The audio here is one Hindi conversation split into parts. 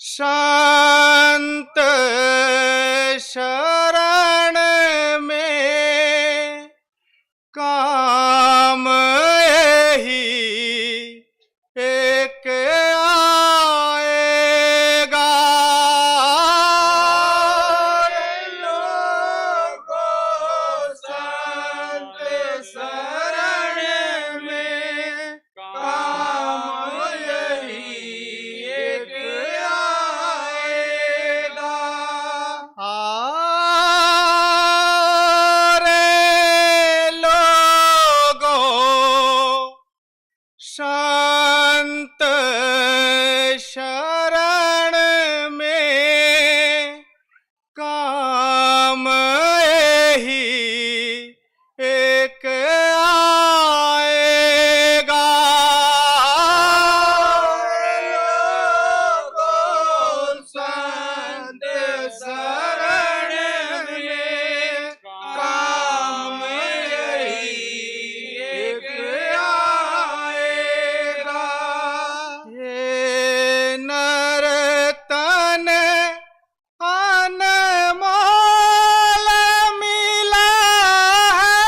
शांत शरण में काम यही एक आएगा। लोगों संत शरण में काम यही एक आएगा। संत शरण में काम यही एक आएगा। लोगों संत शरण में काम यही एक आएगा। ये नर तन अनमोल मिला है,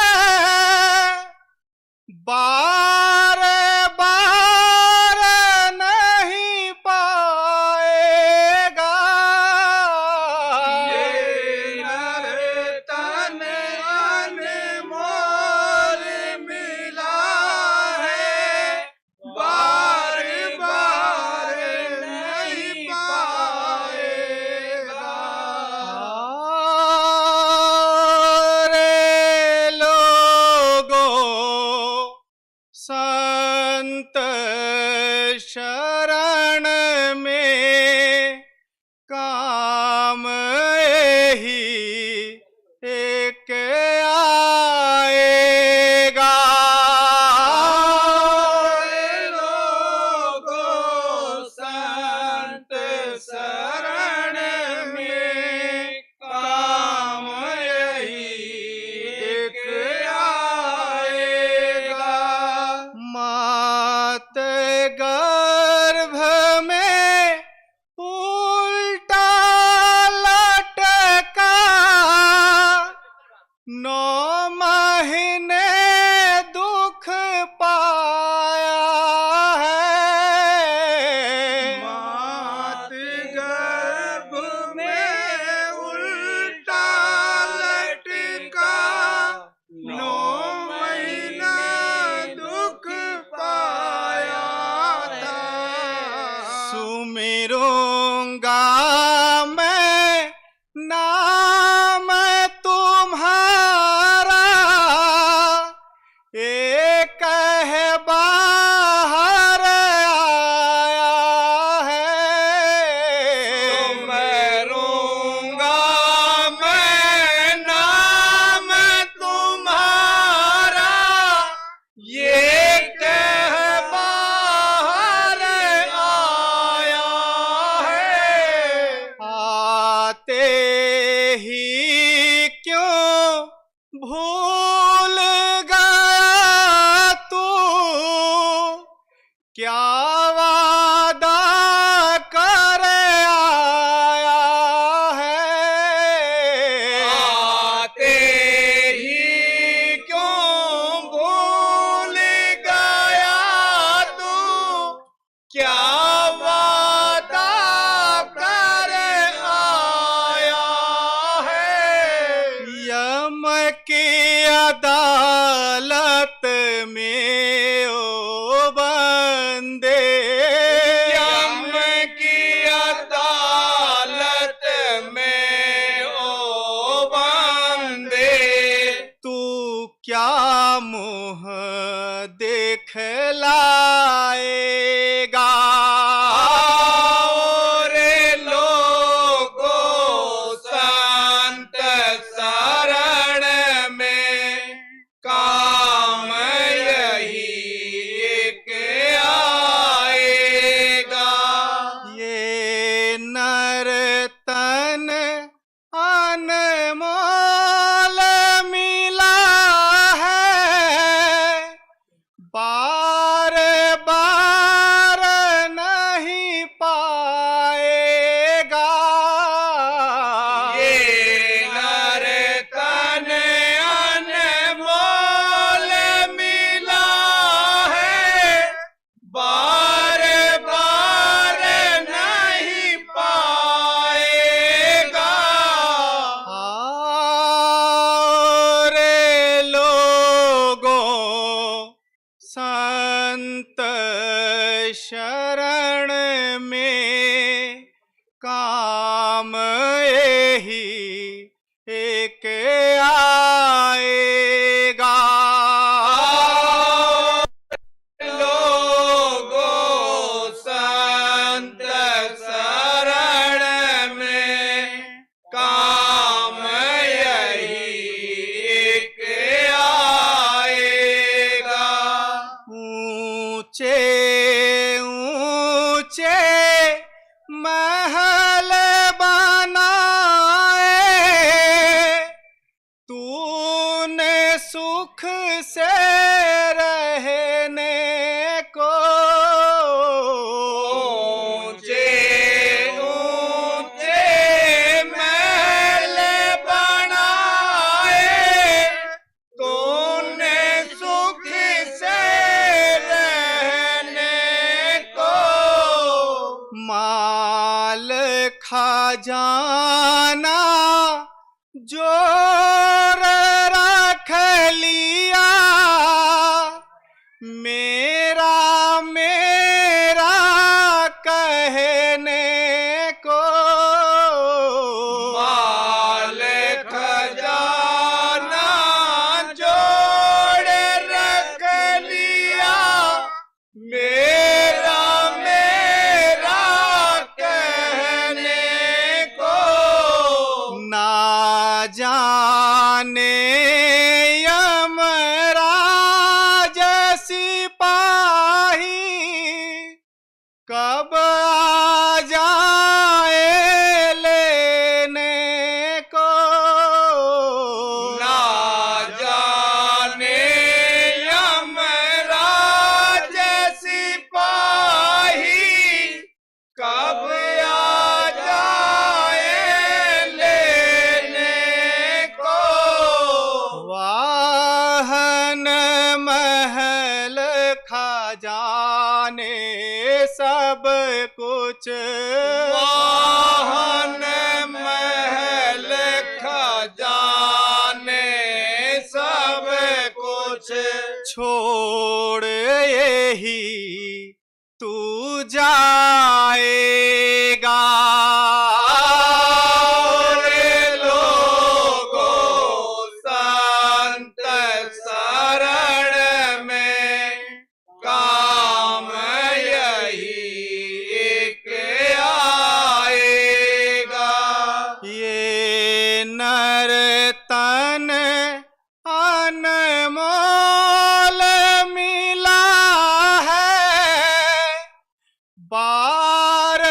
बार बार नहीं पाएगा। ये नर तन अनमोल मिला है, बार बार नहीं पाएगा। रे लोगों संत शरण में काम यही एक आएगा। लोगों संत शरण में काम यही एक आएगा। मात गर्भ में उल्टा लटका 9 महीने दुख पाया है। मात गर्भ में उल्टा लटका 9 महीना दुख पाया था। सुमिरूंगा मैं नाम तुम्हारा, एक है बाहर आया है। सुमिरूंगा मैं नाम तुम्हारा, ये कह बाहर आया है। खजाना जोर रख लिया, मेरा मेरा कहने को माल खजाना जोड़ रख लिया, मेरा मेरा कहने को। ना जाने यमराज सिपाही कब आ जाए लेने को। ना जाने यमराज सिपाही कब आ जाए लेने को। वाहन महल खजाने सब कुछ, वाहन महल खजाने सब कुछ छोड़ यही तू जाएगा। और लोगों संत शरण में काम यही एक आएगा। ये नर्तन अनमोल मिला है, बार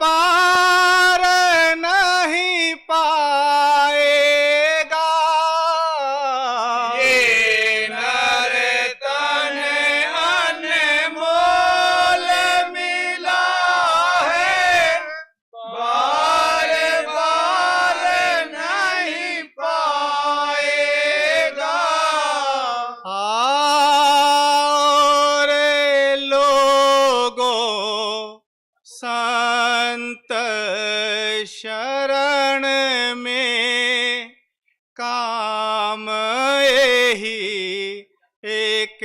बार नहीं पाएगा। ये नर्तन अनमोल मिला है, बार बार नहीं पाएगा। और लोगों संत शरण में काम यही एक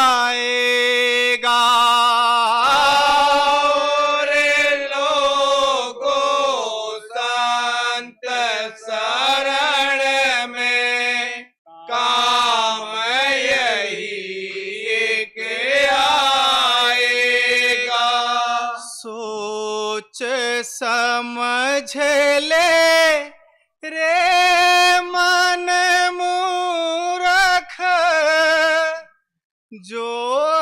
आएगा। और लोगों संत शरण में काम यही एक आएगा। सोच समझ ले रे मन मूरख, जो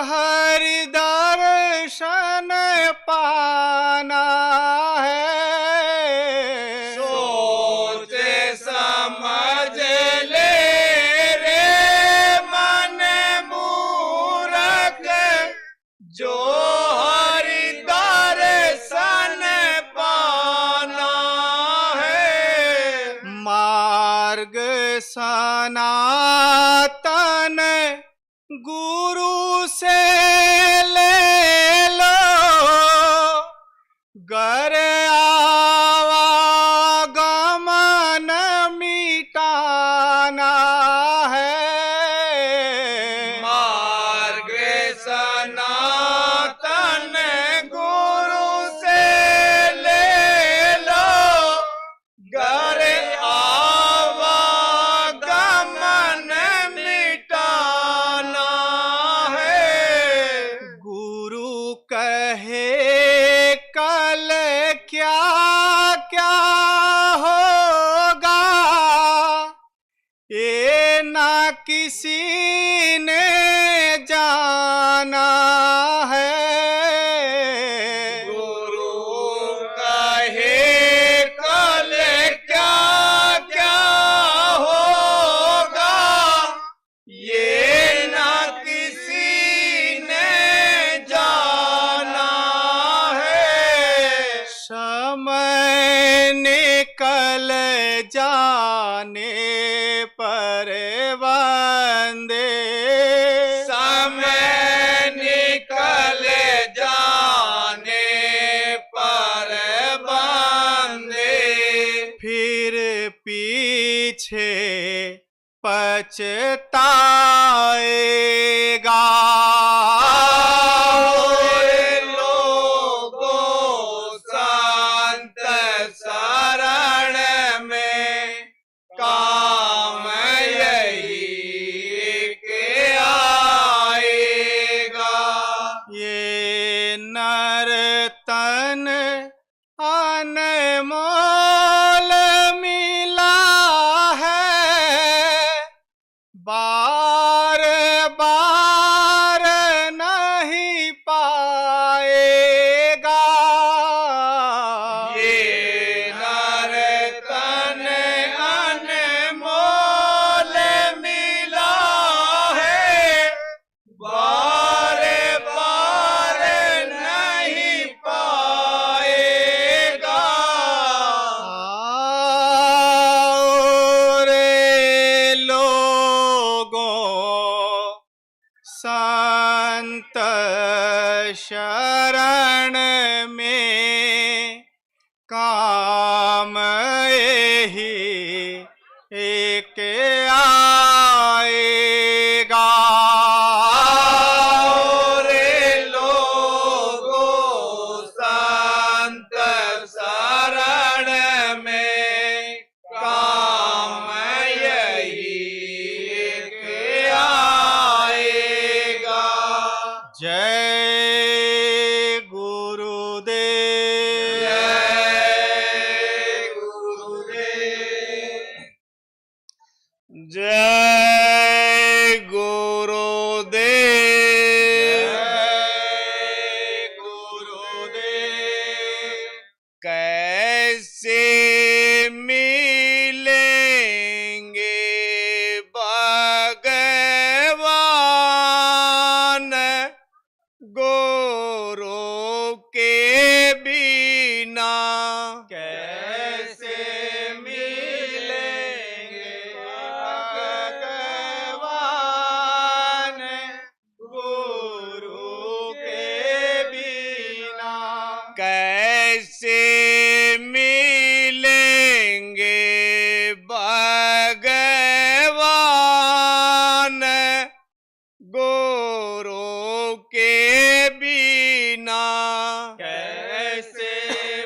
हरि दर्शन पाना है। सोच समझ ले रे मन मूरख, जो हरि दर्शन पाना है। मार्ग सनातन गुरु से ले लो, गर आवागमन मिटाना है। मार्ग सनातन गुरु से ले लो, गर आवागमन मिटाना है। गुरु कहे कल क्या क्या होगा, ये ना किसी ने जाना है। गुरु कहे कल क्या क्या होगा, ये ना किसी ने जाना है। समय निकल जाने पर वंदे, समय निकल जाने पर पछताएगा। लोगों संत शरण में काम यही के आएगा। ये नर तन अनमोल मिला है, बार बार नहीं पाएगा। ये नर तन अनमोल मिला है, बार बार नहीं पाएगा। और लोगों संत शरण में काम यही एक आएगा। और लोगों संत शरण में काम यही एक आएगा। जय गुरुदेव। जय गुरुदेव। जय गुरुदेव। जय गुरुदेव। कैसे मिलेंगे भगवान गुरु के बिना? कैसे मिलेंगे भगवान गुरु के बिना? कैसे मिलेंगे भगवान गुरु के बिना? कैसे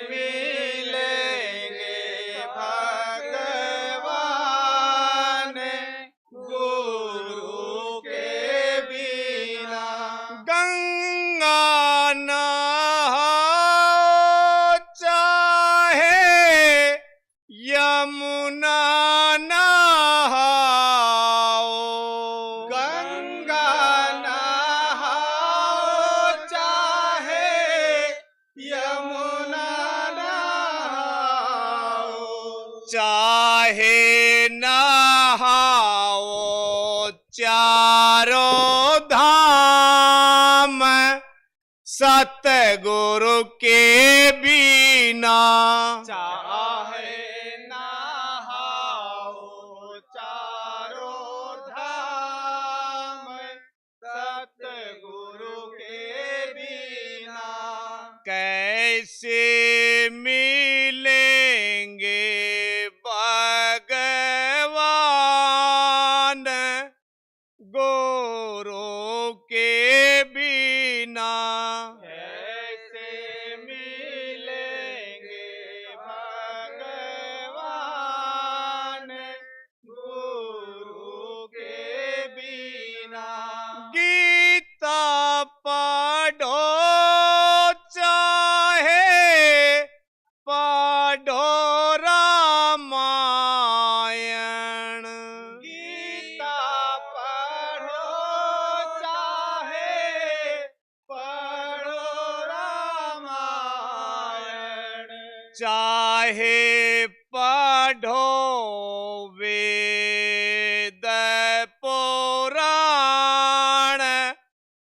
मिलेंगे भगवान गुरु के बिना? गंगा नहाओ चाहे यमुना नहाओ। गंगा नहाओ चाहे यमुना नहाओ। चाहे नहाओ चारों धाम सतगुरु के बिना। चाहे नहाओ चारों धाम सतगुरु के बिना। कैसे मिलेंगे भगवान गुरु के बिना? कैसे मिलेंगे भगवान गुरु के बिना? गीता पढ़ो चाहे पढ़ो रामायण। गीता पढ़ो चाहे पढ़ो रामायण। चाहे पढ़ो वेद पुराण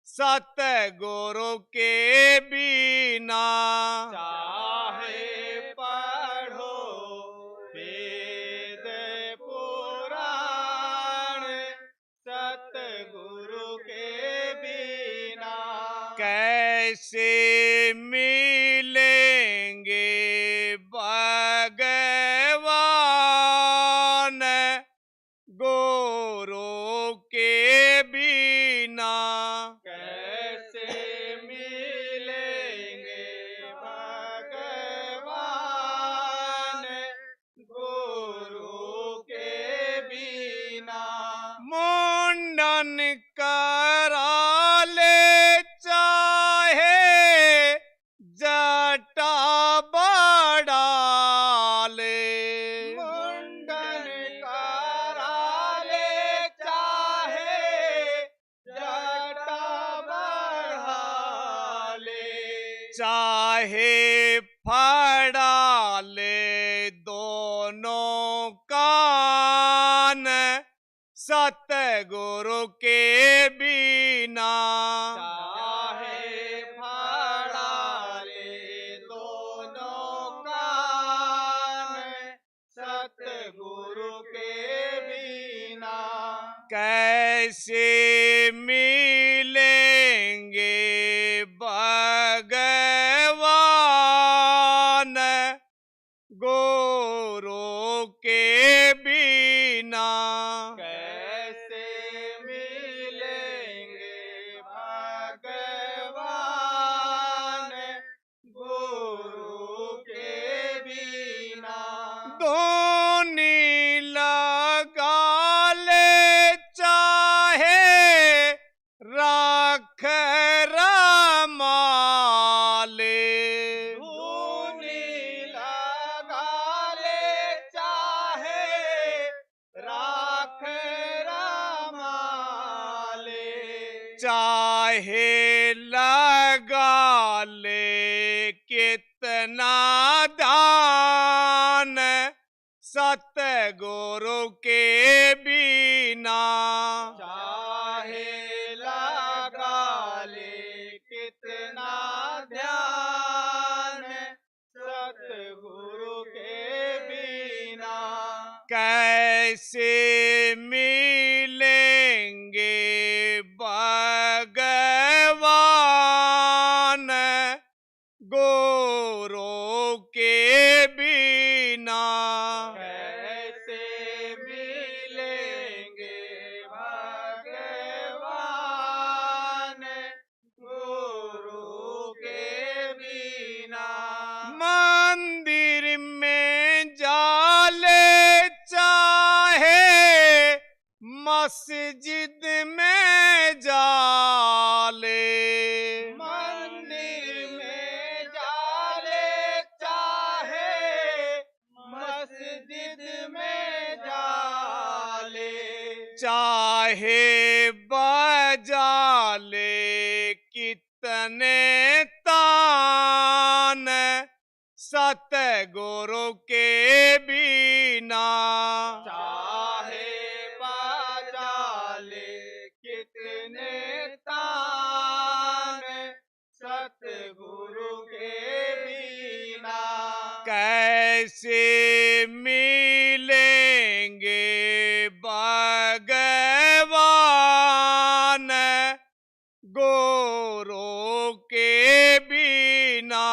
सतगुरु के बिना। चाहे पढ़ो वेद पुराण सतगुरु के बिना। कैसे मिलेंगे भगवान गुरु चाहे फड़ा ले दोनों कान, सतगुरु के बिना। चाहे फड़ा ले दोनों कान, सतगुरु के बिना। कैसे मिलेंगे भगवान, गुरु के बिना। कैसे मिलेंगे भगवान, गुरु के बिना। धोनी लगा ले चाहे राख रमाले, धूनी लगा ले चाहे राख रमाले। चाहे लगा ले कितना दान, सतगुरु के बिना। चाहे लगा ले कितना ध्यान, सतगुरु के बिना। कैसे मिलेंगे भगवान, गुरु के बिना। कैसे मिलेंगे भगवान, गुरु के बिना। मंदिर में जाले चाहे मस्जिद में जाले, मंदिर में जाले चाहे मस्जिद में जाले। चाहे बजाले कितने तान, सतगुरु के बिना। चाहे बजा ले कितने तान, सतगुरु के बिना। कैसे मिलेंगे भगवान, गुरु के बिना।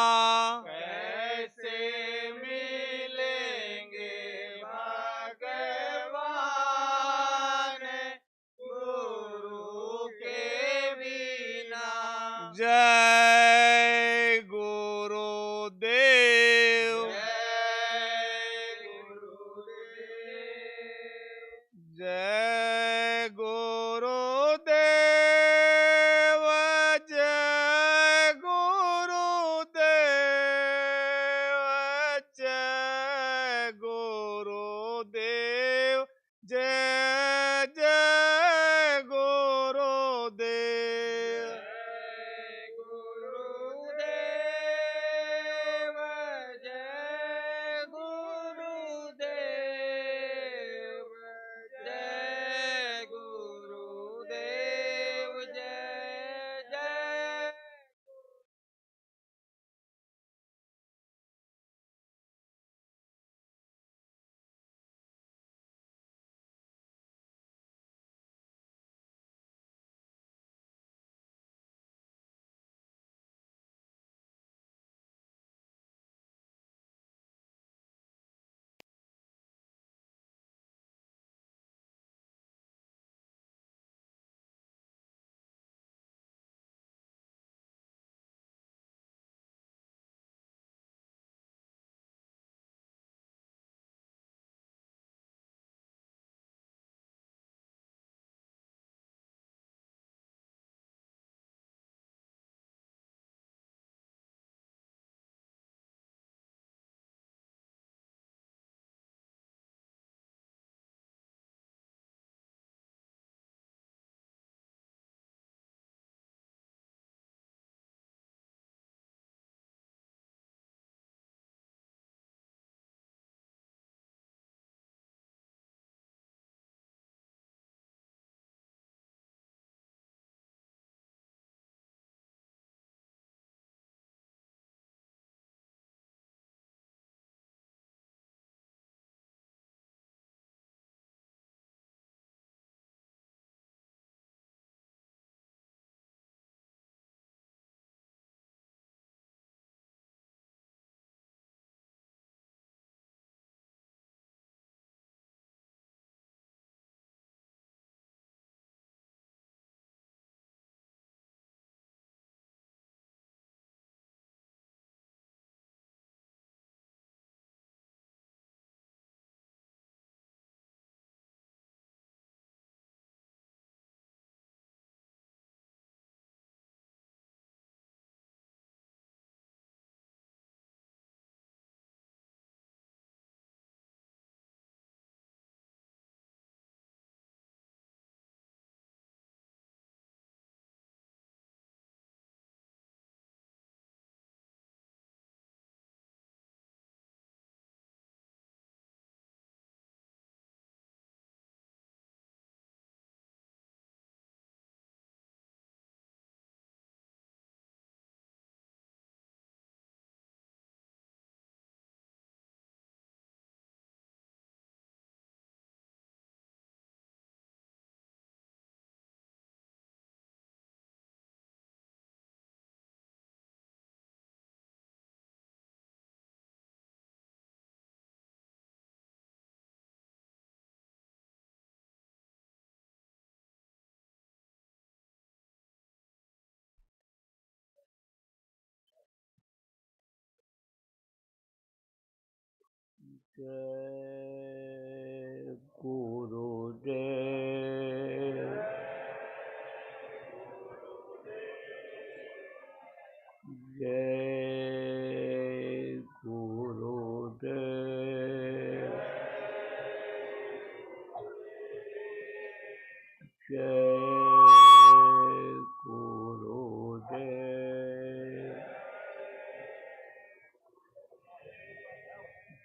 कैसे मिलेंगे भगवान, गुरु के बिना। जय गुरुदेव। जय जय गुरुदेव। जय गुरुदेव। जय गुरुदेव।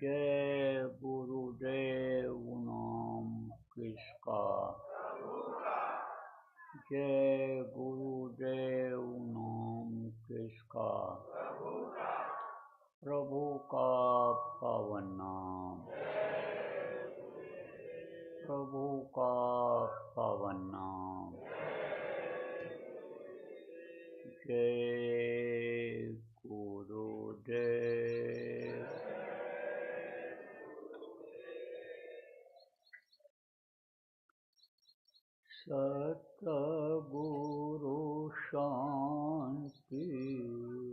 जय गुरुदेव नाम किसका? जय गुरुदेव नाम किसका? प्रभु का पावन नाम। प्रभु का पावन नाम। जय गुरुदेव। सतगुरु शांति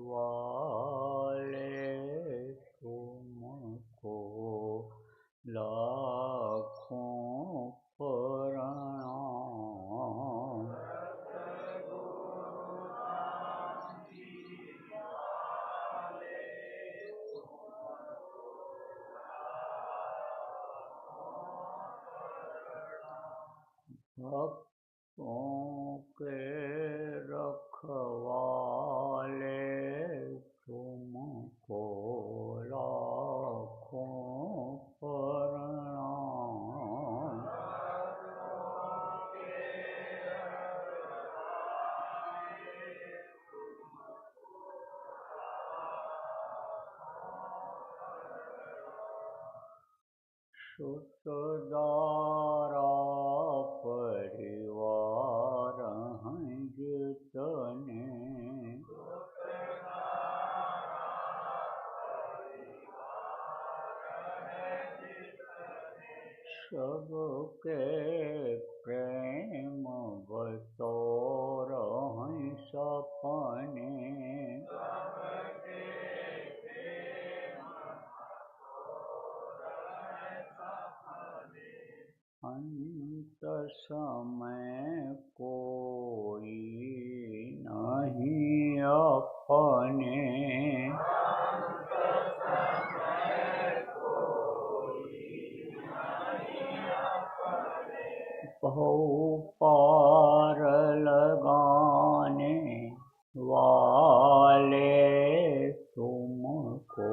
वाले तुमको लाखों प्रणाम। भक्तों के रखवाले तुमको लाखों प्रणाम। सुतदारा परिवार हैं जितने, सबके प्रेम बतौर हैं सपने। अंत समय कोई नहीं अपने, भव पार लगाने वाले तुमको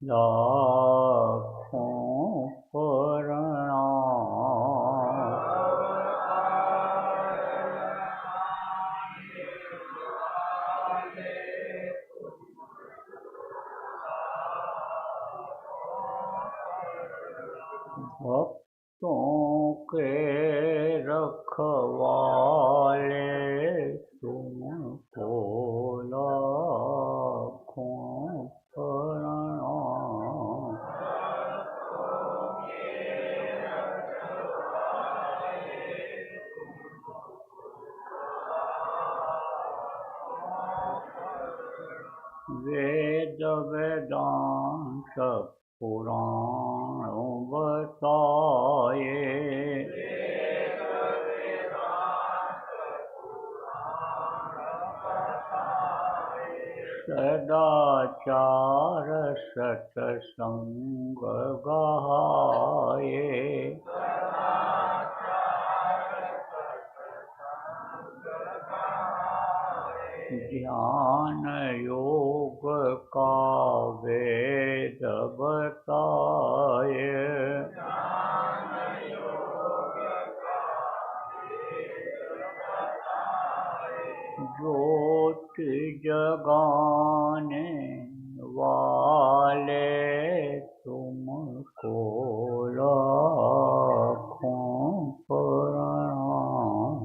लाखों प्रणाम। भक्तों के रखवाले तुमको लाखों प्रणाम। वेद वेदांत पुराण बताए, सदाचार सत्संग गाए। ज्ञान योग का वेद बताए, ज्योति जगाने वाले तुमको लाखों प्रणाम।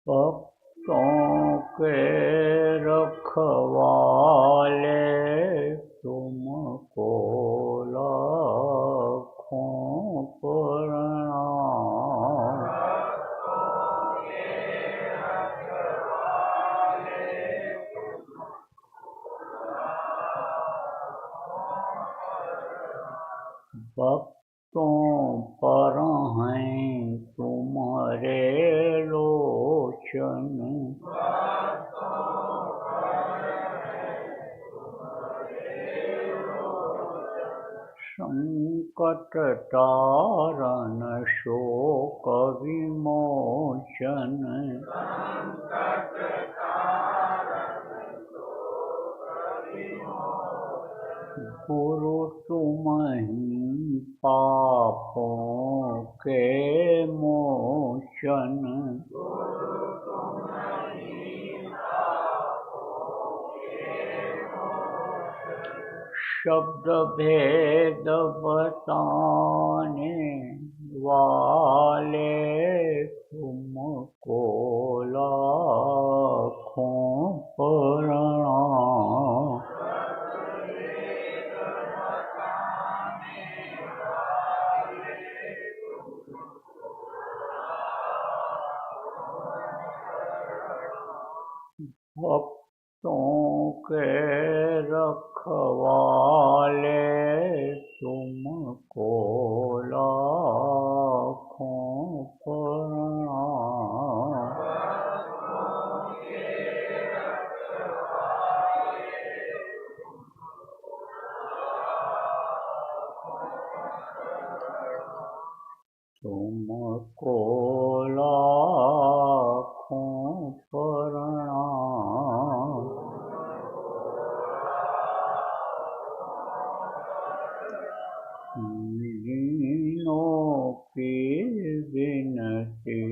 भक्तों के रखवाले तुमको लाखों प्रणाम। संकट तारण शोक विमोचन गुरु तुम्हि पापों के मोचन शब्द भेद बताने वाले तुमको लाखों प्रणाम। भक्तों के रखवाले तुमको लाखों प्रणाम। तुमको लाखों प्रणाम। दीनों की विनती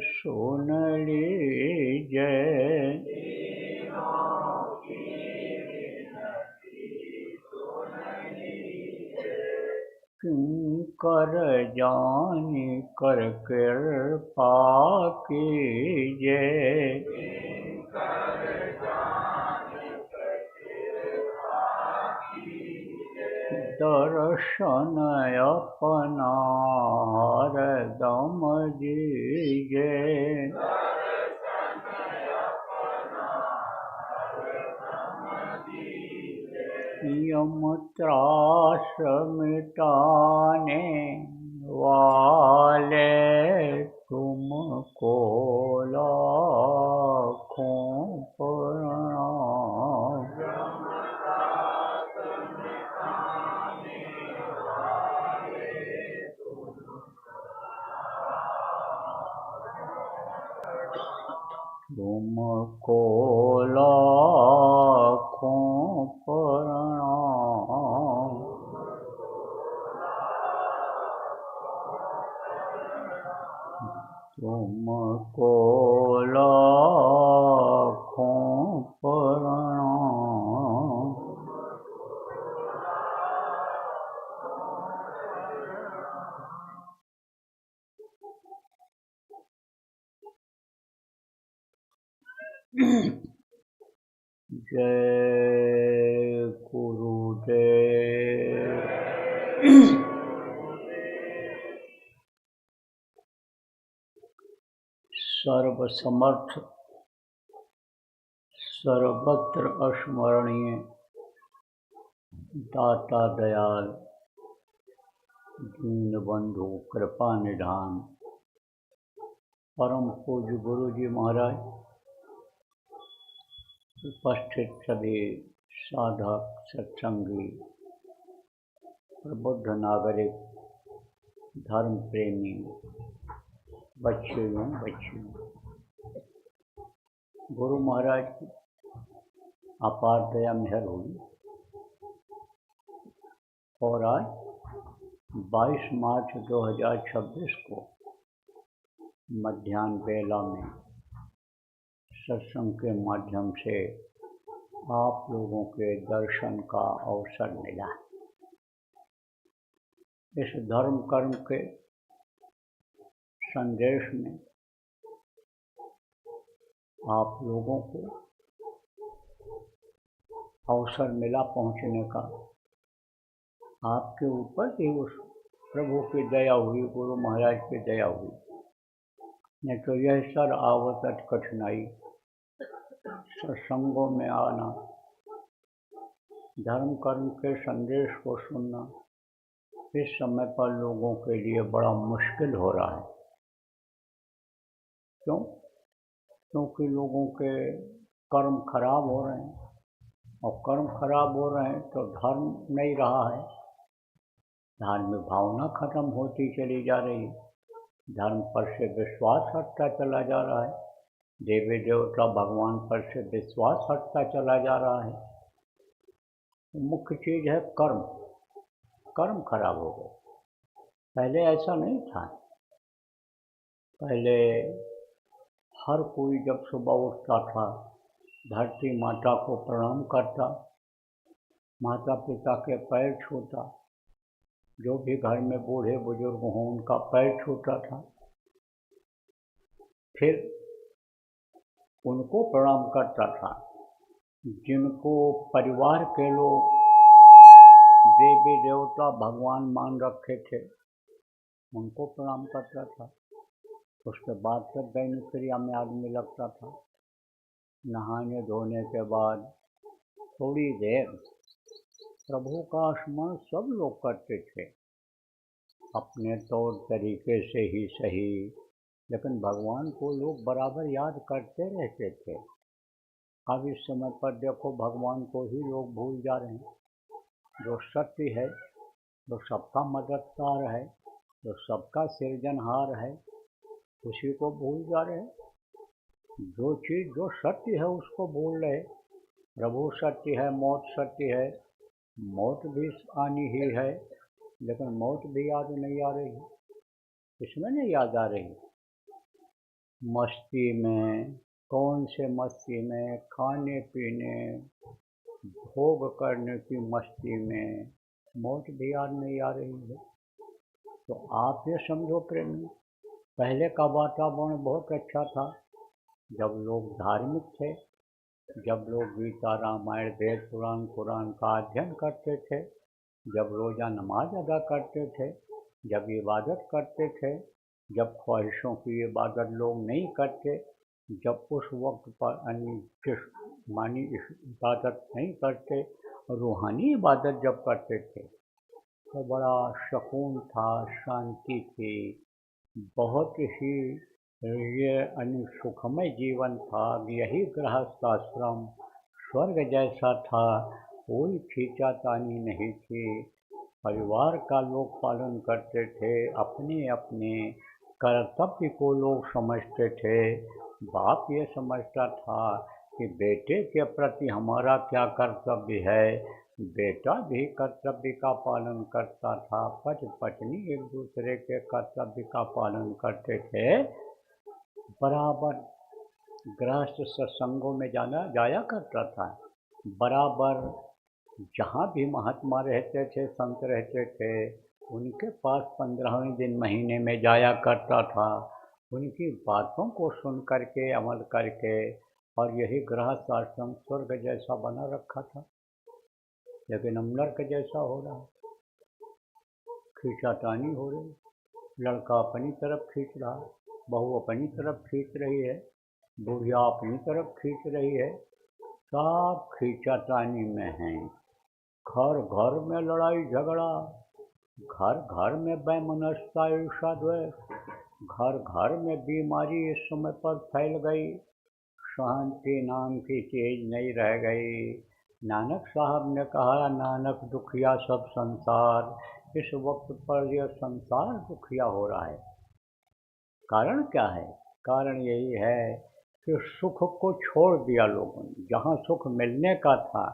सुन लीजिए, किंकर जानी कर कृपा कीजिए। दर्शन अपना हरदम दीजिए। यम त्रास मिटाने वाले तुमको लाखों प्रणाम। तुमको लाखों प्रणाम। तुमको लाखों प्रणाम। जय गुरुदेव। सर्वसमर्थ सर्वत्र स्मरणीय दाता दयाल दीनबंधु कृपा निधान परम पूज्य गुरु जी महाराज, उपस्थित सभी साधक सत्संगी, प्रबुद्ध नागरिक, धर्म प्रेमी बच्चियों, गुरु महाराज की अपार दया मेहर हुई और आज 22 मार्च 2026 को मध्याह्न बेला में सत्संग के माध्यम से आप लोगों के दर्शन का अवसर मिला। इस धर्म कर्म के संदेश में आप लोगों को अवसर मिला पहुंचने का। आपके ऊपर ही उस प्रभु की दया हुई, गुरु महाराज की दया हुई, नहीं तो यह सर आवत कठिनाई, सत्संगों में आना, धर्म कर्म के संदेश को सुनना इस समय पर लोगों के लिए बड़ा मुश्किल हो रहा है। क्यों? क्योंकि लोगों के कर्म खराब हो रहे हैं, और कर्म खराब हो रहे हैं तो धर्म नहीं रहा है, धार्मिक भावना खत्म होती चली जा रही है, धर्म पर से विश्वास हटता चला जा रहा है, देवी देवता भगवान पर से विश्वास हटता चला जा रहा है। मुख्य चीज़ है कर्म, कर्म खराब हो गए। पहले ऐसा नहीं था। पहले हर कोई जब सुबह उठता था धरती माता को प्रणाम करता, माता पिता के पैर छूता, जो भी घर में बूढ़े बुजुर्ग हों उनका पैर छूता था, फिर उनको प्रणाम करता था। जिनको परिवार के लोग देवी देवता भगवान मान रखे थे उनको प्रणाम करता था। उसके बाद फिर दैनिक क्रिया में आदमी लगता था। नहाने धोने के बाद थोड़ी देर प्रभु का स्मरण सब लोग करते थे, अपने तौर तरीके से ही सही, लेकिन भगवान को लोग बराबर याद करते रहते थे। अब इस समय पर देखो भगवान को ही लोग भूल जा रहे हैं। जो सत्य है, जो सबका मददगार है, जो सबका सृजनहार है, उसी को भूल जा रहे हैं। जो चीज़ जो सत्य है उसको भूल रहे। प्रभु सत्य है, मौत सत्य है, मौत भी आनी ही है, लेकिन मौत भी याद नहीं आ रही। इसमें नहीं याद आ रही। मस्ती में, कौन से मस्ती में, खाने पीने भोग करने की मस्ती में मौत भी याद नहीं आ रही है। तो आप ये समझो प्रेमी, पहले का वातावरण बहुत अच्छा था। जब लोग धार्मिक थे, जब लोग गीता रामायण वेद पुराण कुरान का अध्ययन करते थे, जब रोज़ा नमाज अदा करते थे, जब इबादत करते थे, जब ख्वाहिशों की इबादत लोग नहीं करते, जब उस वक्त पर मानी इबादत नहीं करते, रूहानी इबादत जब करते थे तो बड़ा सुकून था, शांति थी, बहुत ही ये सुखमय जीवन था। यही गृहस्थाश्रम स्वर्ग जैसा था, कोई खींचातानी नहीं थी। परिवार का लोग पालन करते थे, अपने अपने कर्तव्य को लोग समझते थे। बाप ये समझता था कि बेटे के प्रति हमारा क्या कर्तव्य है, बेटा भी कर्तव्य का पालन करता था। पति पत्नी एक दूसरे के कर्तव्य का पालन करते थे। बराबर गृहस्थ सत्संगों में जाया करता था। बराबर जहाँ भी महात्मा रहते थे, संत रहते थे, उनके पास 15वें दिन महीने में जाया करता था। उनकी बातों को सुन करके अमल करके, और यही गृहस्थ आश्रम स्वर्ग जैसा बना रखा था। लेकिन हम नर्क जैसा हो रहा, खींचातानी हो रही, लड़का अपनी तरफ खींच रहा, बहू अपनी तरफ खींच रही है, बुढ़िया अपनी तरफ खींच रही है, सब खींचातानी में हैं। घर घर में लड़ाई झगड़ा, घर घर में वैमनस्यता ईर्ष्या द्वेष, घर घर में बीमारी इस समय पर फैल गई। शांति नाम की चीज नहीं रह गई। नानक साहब ने कहा, नानक दुखिया सब संसार। इस वक्त पर यह संसार दुखिया हो रहा है। कारण क्या है? कारण यही है कि सुख को छोड़ दिया लोगों ने। जहाँ सुख मिलने का था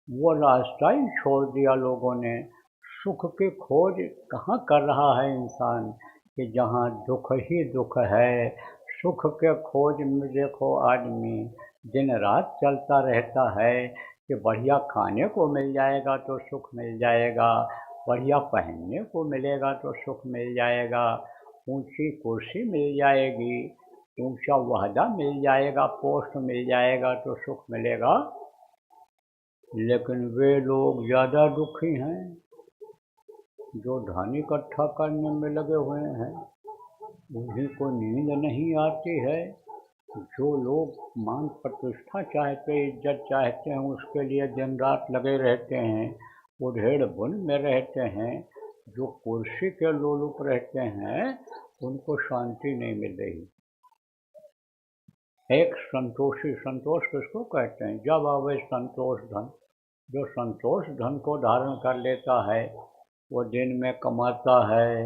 वो रास्ता ही छोड़ दिया लोगों ने। सुख की खोज कहाँ कर रहा है इंसान कि जहाँ दुख ही दुख है। सुख के खोज में देखो आदमी दिन रात चलता रहता है कि बढ़िया खाने को मिल जाएगा तो सुख मिल जाएगा, बढ़िया पहनने को मिलेगा तो सुख मिल जाएगा, ऊंची कुर्सी मिल जाएगी, ऊंचा वहदा मिल जाएगा, पोस्ट मिल जाएगा तो सुख मिलेगा। लेकिन वे लोग ज़्यादा दुखी हैं जो धन इकट्ठा करने में लगे हुए हैं। उन्हीं को नींद नहीं आती है। जो लोग मान प्रतिष्ठा चाहते, इज्जत चाहते हैं, उसके लिए दिन रात लगे रहते हैं, उधेड़ बुन में रहते हैं। जो कुर्सी के लोलुप रहते हैं उनको शांति नहीं मिल रही। एक संतोषी, संतोष किसको कहते हैं? जब आवे संतोष धन, जो संतोष धन को धारण कर लेता है वो दिन में कमाता है,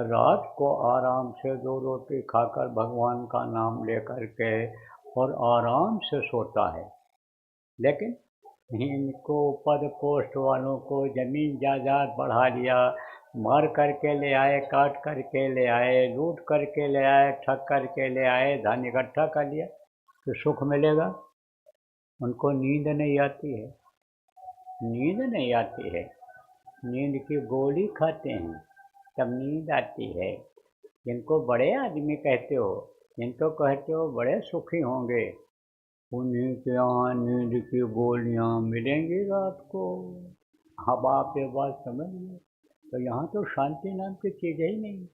रात को आराम से 2 रोटी खाकर भगवान का नाम लेकर के और आराम से सोता है। लेकिन इनको पद पोस्ट वालों को ज़मीन जायदाद बढ़ा लिया, मार करके ले आए, काट करके ले आए, लूट करके ले आए, ठग करके ले आए, धन इकट्ठा कर लिया, तो सुख मिलेगा? उनको नींद नहीं आती है, नींद नहीं आती है। नींद की गोली खाते हैं तब नींद आती है। जिनको बड़े आदमी कहते हो, जिनको कहते हो बड़े सुखी होंगे, उन्हीं के यहाँ नींद की गोलियाँ मिलेंगी रात को। अब आप ये बात समझ लो। तो यहाँ तो शांति नाम की चीज़ ही नहीं,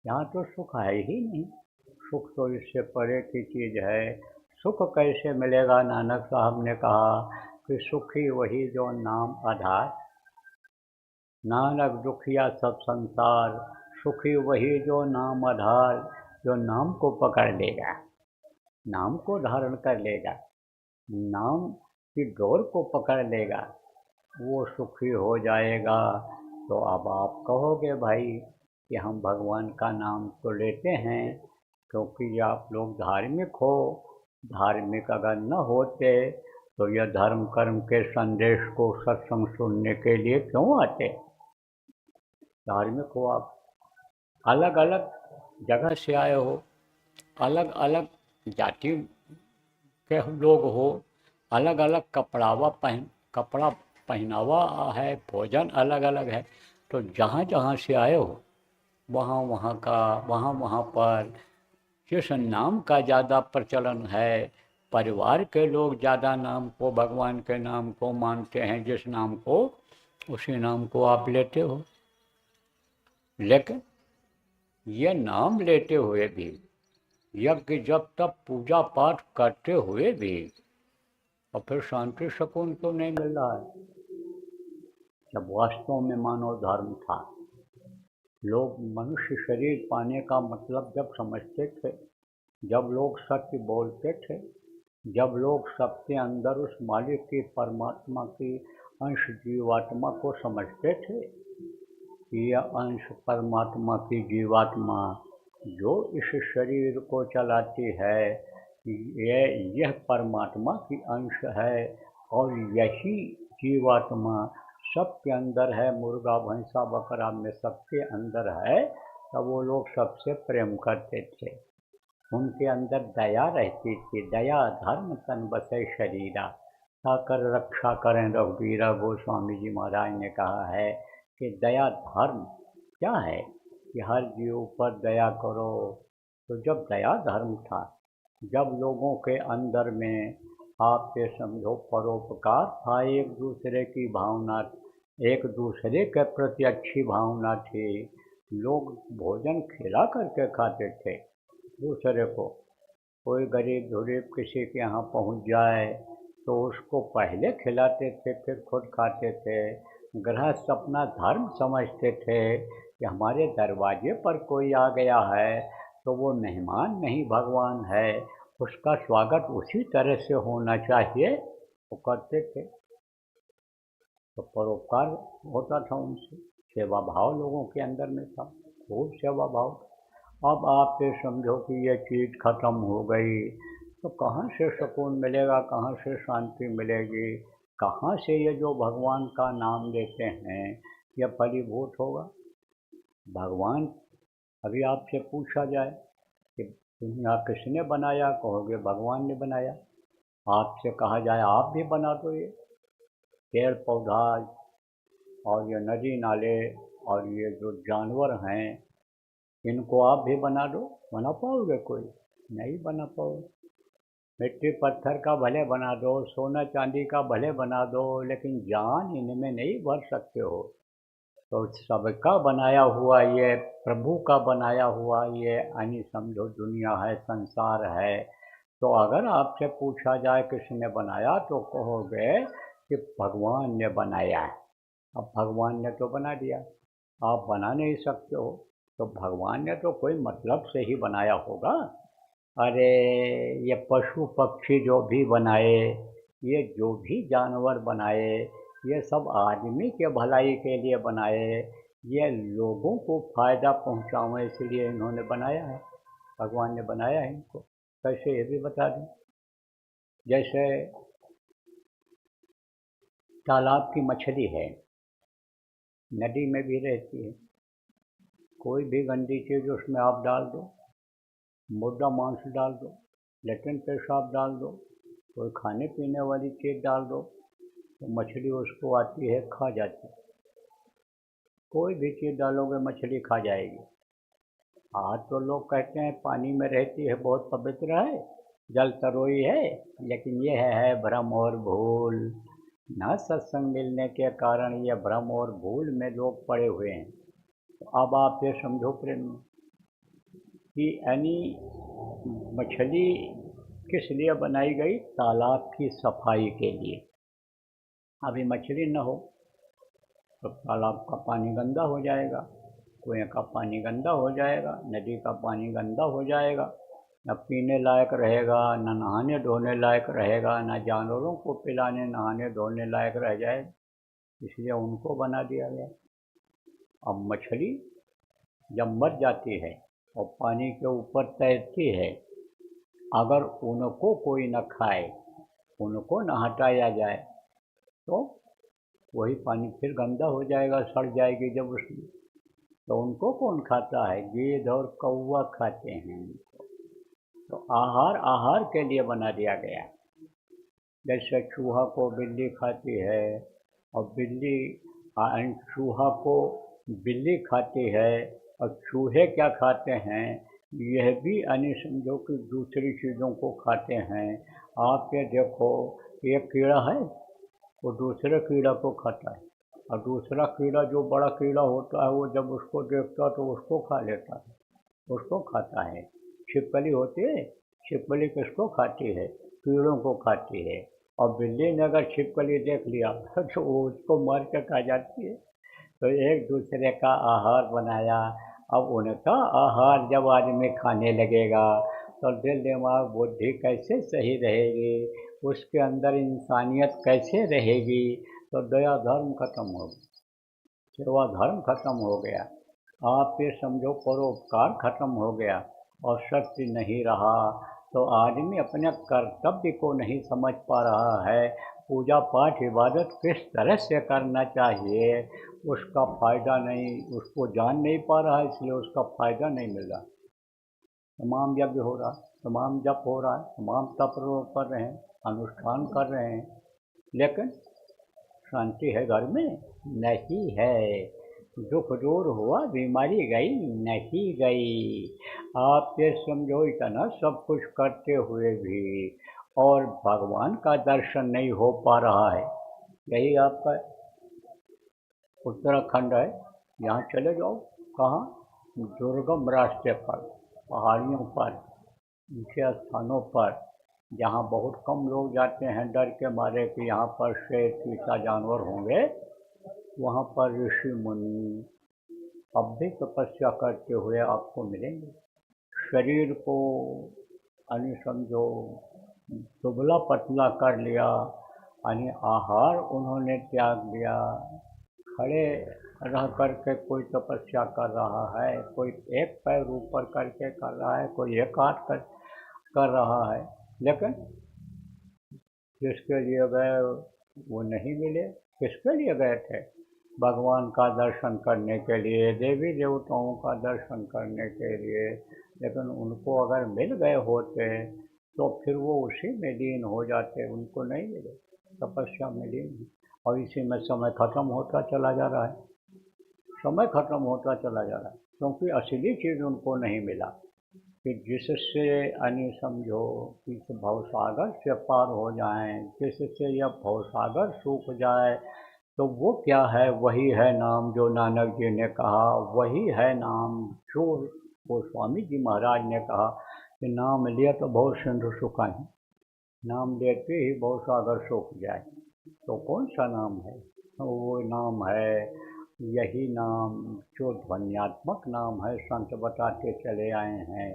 यहाँ तो सुख है ही नहीं। सुख तो इससे परे की चीज़ है। सुख कैसे मिलेगा? नानक साहब ने कहा कि सुखी वही जो नाम आधार, नानक दुखिया सब संसार, सुखी वही जो नाम आधार, जो नाम को पकड़ लेगा, नाम को धारण कर लेगा, नाम की डोर को पकड़ लेगा, वो सुखी हो जाएगा। तो अब आप कहोगे भाई कि हम भगवान का नाम तो लेते हैं क्योंकि आप लोग धार्मिक हो, धार्मिक अगर न होते तो यह धर्म कर्म के संदेश को सत्संग सुनने के लिए क्यों आते? धार्मिक हो आप, अलग अलग जगह से आए हो, अलग अलग जाति के लोग हो, अलग अलग कपड़ा पहनावा है, भोजन अलग अलग है, तो जहाँ जहाँ से आए हो वहाँ पर जिस नाम का ज़्यादा प्रचलन है, परिवार के लोग ज़्यादा नाम को, भगवान के नाम को मानते हैं, जिस नाम को, उसी नाम को आप लेते हो। लेकिन ये नाम लेते हुए भी, यज्ञ जब तक पूजा पाठ करते हुए भी, और फिर शांति सुकून तो नहीं मिल रहा है। जब वास्तव में मानव धर्म था, लोग मनुष्य शरीर पाने का मतलब जब समझते थे, जब लोग सत्य बोलते थे, जब लोग सबके अंदर उस मालिक की, परमात्मा की अंश जीवात्मा को समझते थे, यह अंश परमात्मा की जीवात्मा जो इस शरीर को चलाती है, यह परमात्मा की अंश है और यही जीवात्मा सबके अंदर है, मुर्गा भैंसा बकरा में सबके अंदर है। तब वो लोग सबसे प्रेम करते थे, उनके अंदर दया रहती थी। दया धर्म तन बसे शरीरा, ताकर रक्षा करें रघुवीरा। गोस्वामी जी महाराज ने कहा है कि दया धर्म क्या है कि हर जीव पर दया करो। तो जब दया धर्म था, जब लोगों के अंदर में आप ये समझो परोपकार था, एक दूसरे की भावना, एक दूसरे के प्रति अच्छी भावना थी, लोग भोजन खिला करके खाते थे दूसरे को। कोई गरीब धुरीब किसी के यहाँ पहुँच जाए तो उसको पहले खिलाते थे, फिर खुद खाते थे। गृहस्थ अपना धर्म समझते थे कि हमारे दरवाजे पर कोई आ गया है तो वो मेहमान नहीं भगवान है, उसका स्वागत उसी तरह से होना चाहिए, वो करते थे। तो परोपकार होता था उनसे, सेवा भाव लोगों के अंदर में था, खूब सेवा भाव। अब आप ये समझो कि ये चीज़ खत्म हो गई तो कहाँ से सुकून मिलेगा, कहाँ से शांति मिलेगी, कहाँ से ये जो भगवान का नाम लेते हैं ये फलीभूत होगा? भगवान, अभी आपसे पूछा जाए कि दुनिया किसने बनाया, कहोगे भगवान ने बनाया। आपसे कहा जाए आप भी बना दो ये पेड़ पौधा और ये नदी नाले और ये जो जानवर हैं, इनको आप भी बना दो, बना पाओगे? कोई नहीं बना पाओगे। मिट्टी पत्थर का भले बना दो, सोना चांदी का भले बना दो, लेकिन जान इनमें नहीं भर सकते हो। तो सबका बनाया हुआ ये, प्रभु का बनाया हुआ ये यानी समझो दुनिया है, संसार है। तो अगर आपसे पूछा जाए किसने बनाया तो कहोगे कि भगवान ने बनाया है। अब भगवान ने तो बना दिया, आप बना नहीं सकते हो, तो भगवान ने तो कोई मतलब से ही बनाया होगा। अरे ये पशु पक्षी जो भी बनाए, ये जो भी जानवर बनाए, ये सब आदमी के भलाई के लिए बनाए। ये लोगों को फायदा पहुंचावे इसलिए इन्होंने बनाया है, भगवान ने बनाया है इनको। कैसे ये भी बता दें। जैसे तालाब की मछली है, नदी में भी रहती है, कोई भी गंदी चीज़ उसमें आप डाल दो, मुर्दा मांस डाल दो, लेटरिन पेशाब डाल दो, कोई खाने पीने वाली चीज़ डाल दो, तो मछली उसको आती है, खा जाती है। कोई भी चीज़ डालोगे मछली खा जाएगी। आज तो लोग कहते हैं पानी में रहती है, बहुत पवित्र है, जल तरोई है, लेकिन ये है भ्रम और भूल। न सत्संग मिलने के कारण ये भ्रम और भूल में लोग पड़े हुए हैं। तो अब आप ये समझो प्रेम कि यानी मछली किस लिए बनाई गई? तालाब की सफाई के लिए। अभी मछली न हो तो तालाब का पानी गंदा हो जाएगा, कुएं का पानी गंदा हो जाएगा, नदी का पानी गंदा हो जाएगा, न पीने लायक रहेगा, न नहाने धोने लायक रहेगा, न जानवरों को पिलाने नहाने धोने लायक रह जाएगा। इसलिए उनको बना दिया गया। अब मछली जब मर जाती है और पानी के ऊपर तैरती है, अगर उनको कोई न खाए, उनको न हटाया जाए, तो वही पानी फिर गंदा हो जाएगा, सड़ जाएगी जब उसमें। तो उनको कौन खाता है? गिद्ध और कौवा खाते हैं उनको। तो आहार आहार के लिए बना दिया गया। जैसे चूहा को बिल्ली खाती है, और चूहा को बिल्ली खाती है, और चूहे क्या खाते हैं? यह भी यानी समझो कि दूसरी चीज़ों को खाते हैं। आप ये देखो, एक कीड़ा है, वो दूसरे कीड़ा को खाता है, और दूसरा कीड़ा जो बड़ा कीड़ा होता है, वो जब उसको देखता है तो उसको खा लेता है, उसको खाता है। छिपकली होती है, छिपकली किसको खाती है? कीड़ों को खाती है। और बिल्ली ने अगर छिपकली देख लिया तो वो उसको मार के खा जाती है। तो एक दूसरे का आहार बनाया। अब उनका आहार जब आदमी खाने लगेगा तो दिल दिमाग बुद्धि कैसे सही रहेगी, उसके अंदर इंसानियत कैसे रहेगी? तो दया धर्म खत्म हो गया, सेवा धर्म खत्म हो गया, आप ये समझो परोपकार खत्म हो गया, और सत्य नहीं रहा। तो आदमी अपने कर्तव्य को नहीं समझ पा रहा है। पूजा पाठ इबादत किस तरह से करना चाहिए, उसका फ़ायदा नहीं, उसको जान नहीं पा रहा है, इसलिए उसका फ़ायदा नहीं मिल रहा। तमाम यज्ञ हो रहा है, तमाम जप हो रहा है, तमाम तप कर रहे हैं, अनुष्ठान कर रहे हैं, लेकिन शांति है घर में? नहीं है। दुख दूर हुआ, बीमारी गई नहीं गई। आप ये समझो इतना सब कुछ करते हुए भी और भगवान का दर्शन नहीं हो पा रहा है। यही आपका उत्तराखंड है, यहाँ चले जाओ, कहाँ? दुर्गम रास्ते पर, पहाड़ियों पर, ऊंचे स्थानों पर, जहाँ बहुत कम लोग जाते हैं डर के मारे कि यहाँ पर शेर चीता जानवर होंगे, वहाँ पर ऋषि मुनि अब भी तपस्या करते हुए आपको मिलेंगे। शरीर को यानी समझो दुबला पतला कर लिया, यानी आहार उन्होंने त्याग दिया। खड़े रह करके कोई तपस्या कर रहा है, कोई एक पैर ऊपर करके कर रहा है, कोई एक हाथ कर रहा है, लेकिन जिसके लिए गए वो नहीं मिले। किसके लिए गए थे? भगवान का दर्शन करने के लिए, देवी देवताओं का दर्शन करने के लिए। लेकिन उनको अगर मिल गए होते तो फिर वो उसी में लीन हो जाते, उनको नहीं मिले, तपस्या में लीन। और इसी में समय खत्म होता चला जा रहा है, समय खत्म होता चला जा रहा है, क्योंकि असली चीज़ उनको नहीं मिला कि जिससे यानी समझो कि इस भवसागर से पार हो जाएं, जिससे यह भवसागर सूख जाए। तो वो क्या है? वही है नाम, जो नानक जी ने कहा, वही है नाम जो गोस्वामी जी महाराज ने कहा कि नाम लिया तो बहुत सिंधु सुखाएं, नाम लेते ही भवसागर सूख जाए। तो कौन सा नाम है? तो वो नाम है, यही नाम जो ध्वन्यात्मक नाम है, संत बताते चले आए हैं।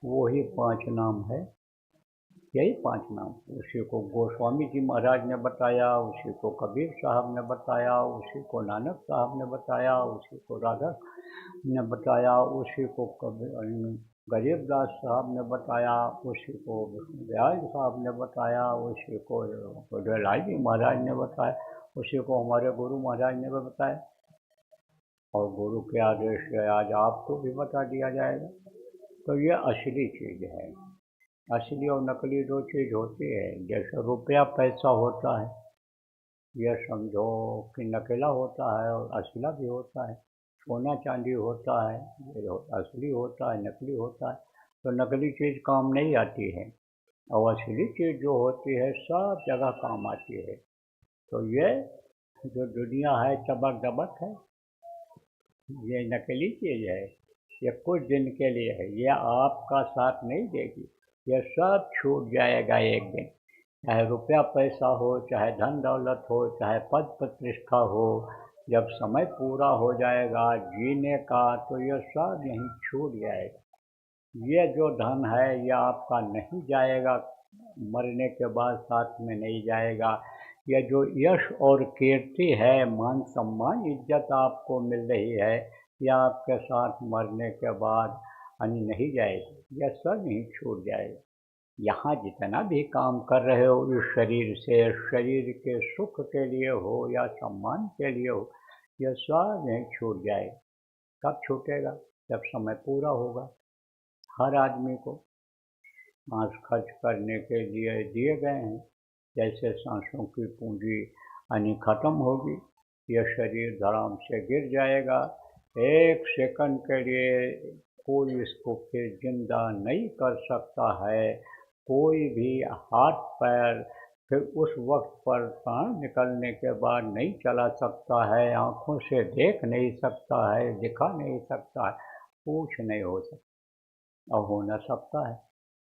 वो ही 5 नाम है, यही 5 नाम। उसी को गोस्वामी जी महाराज ने बताया, उसी को कबीर साहब ने बताया, उसी को नानक साहब ने बताया, उसी को राधा ने बताया, उसी को गरीबदास साहब ने बताया, उसी को दयाल साहब ने बताया, उसी को लाल जी महाराज ने बताया, उसी को हमारे गुरु महाराज ने भी बताया, और गुरु के आदेश से आज आपको भी बता दिया जाएगा। तो ये असली चीज़ है। असली और नकली दो चीज़ होती है। जैसे रुपया पैसा होता है, यह समझो कि नकला होता है और असला भी होता है। सोना चांदी होता है, ये असली होता है, नकली होता है। तो नकली चीज़ काम नहीं आती है, और असली चीज़ जो होती है सब जगह काम आती है। तो ये जो दुनिया है चमक दमक है, ये नकली चीज़ है, ये कुछ दिन के लिए है, ये आपका साथ नहीं देगी। ये सब छूट जाएगा एक दिन। चाहे रुपया पैसा हो, चाहे धन दौलत हो, चाहे पद प्रतिष्ठा हो, जब समय पूरा हो जाएगा जीने का तो ये सब यहीं छूट जाएगा। ये जो धन है ये आपका नहीं जाएगा, मरने के बाद साथ में नहीं जाएगा। ये जो यश और कीर्ति है, मान सम्मान इज्जत आपको मिल रही है, यह आपके साथ मरने के बाद नहीं जाएगी, यह सब यहीं छूट जाएगा। यहाँ जितना भी काम कर रहे हो इस शरीर से, शरीर के सुख के लिए हो या सम्मान के लिए हो, यह सब यहीं छूट जाएगा। कब छूटेगा? जब समय पूरा होगा। हर आदमी को सांस खर्च करने के लिए दिए गए हैं। जैसे सांसों की पूंजी खत्म होगी, यह शरीर धड़ाम से गिर जाएगा। 1 सेकंड के लिए कोई इसको फिर जिंदा नहीं कर सकता है। कोई भी हाथ पैर फिर उस वक्त पर प्राण निकलने के बाद नहीं चला सकता है, आँखों से देख नहीं सकता है, दिखा नहीं सकता है, कुछ नहीं हो सकता और हो न सकता है।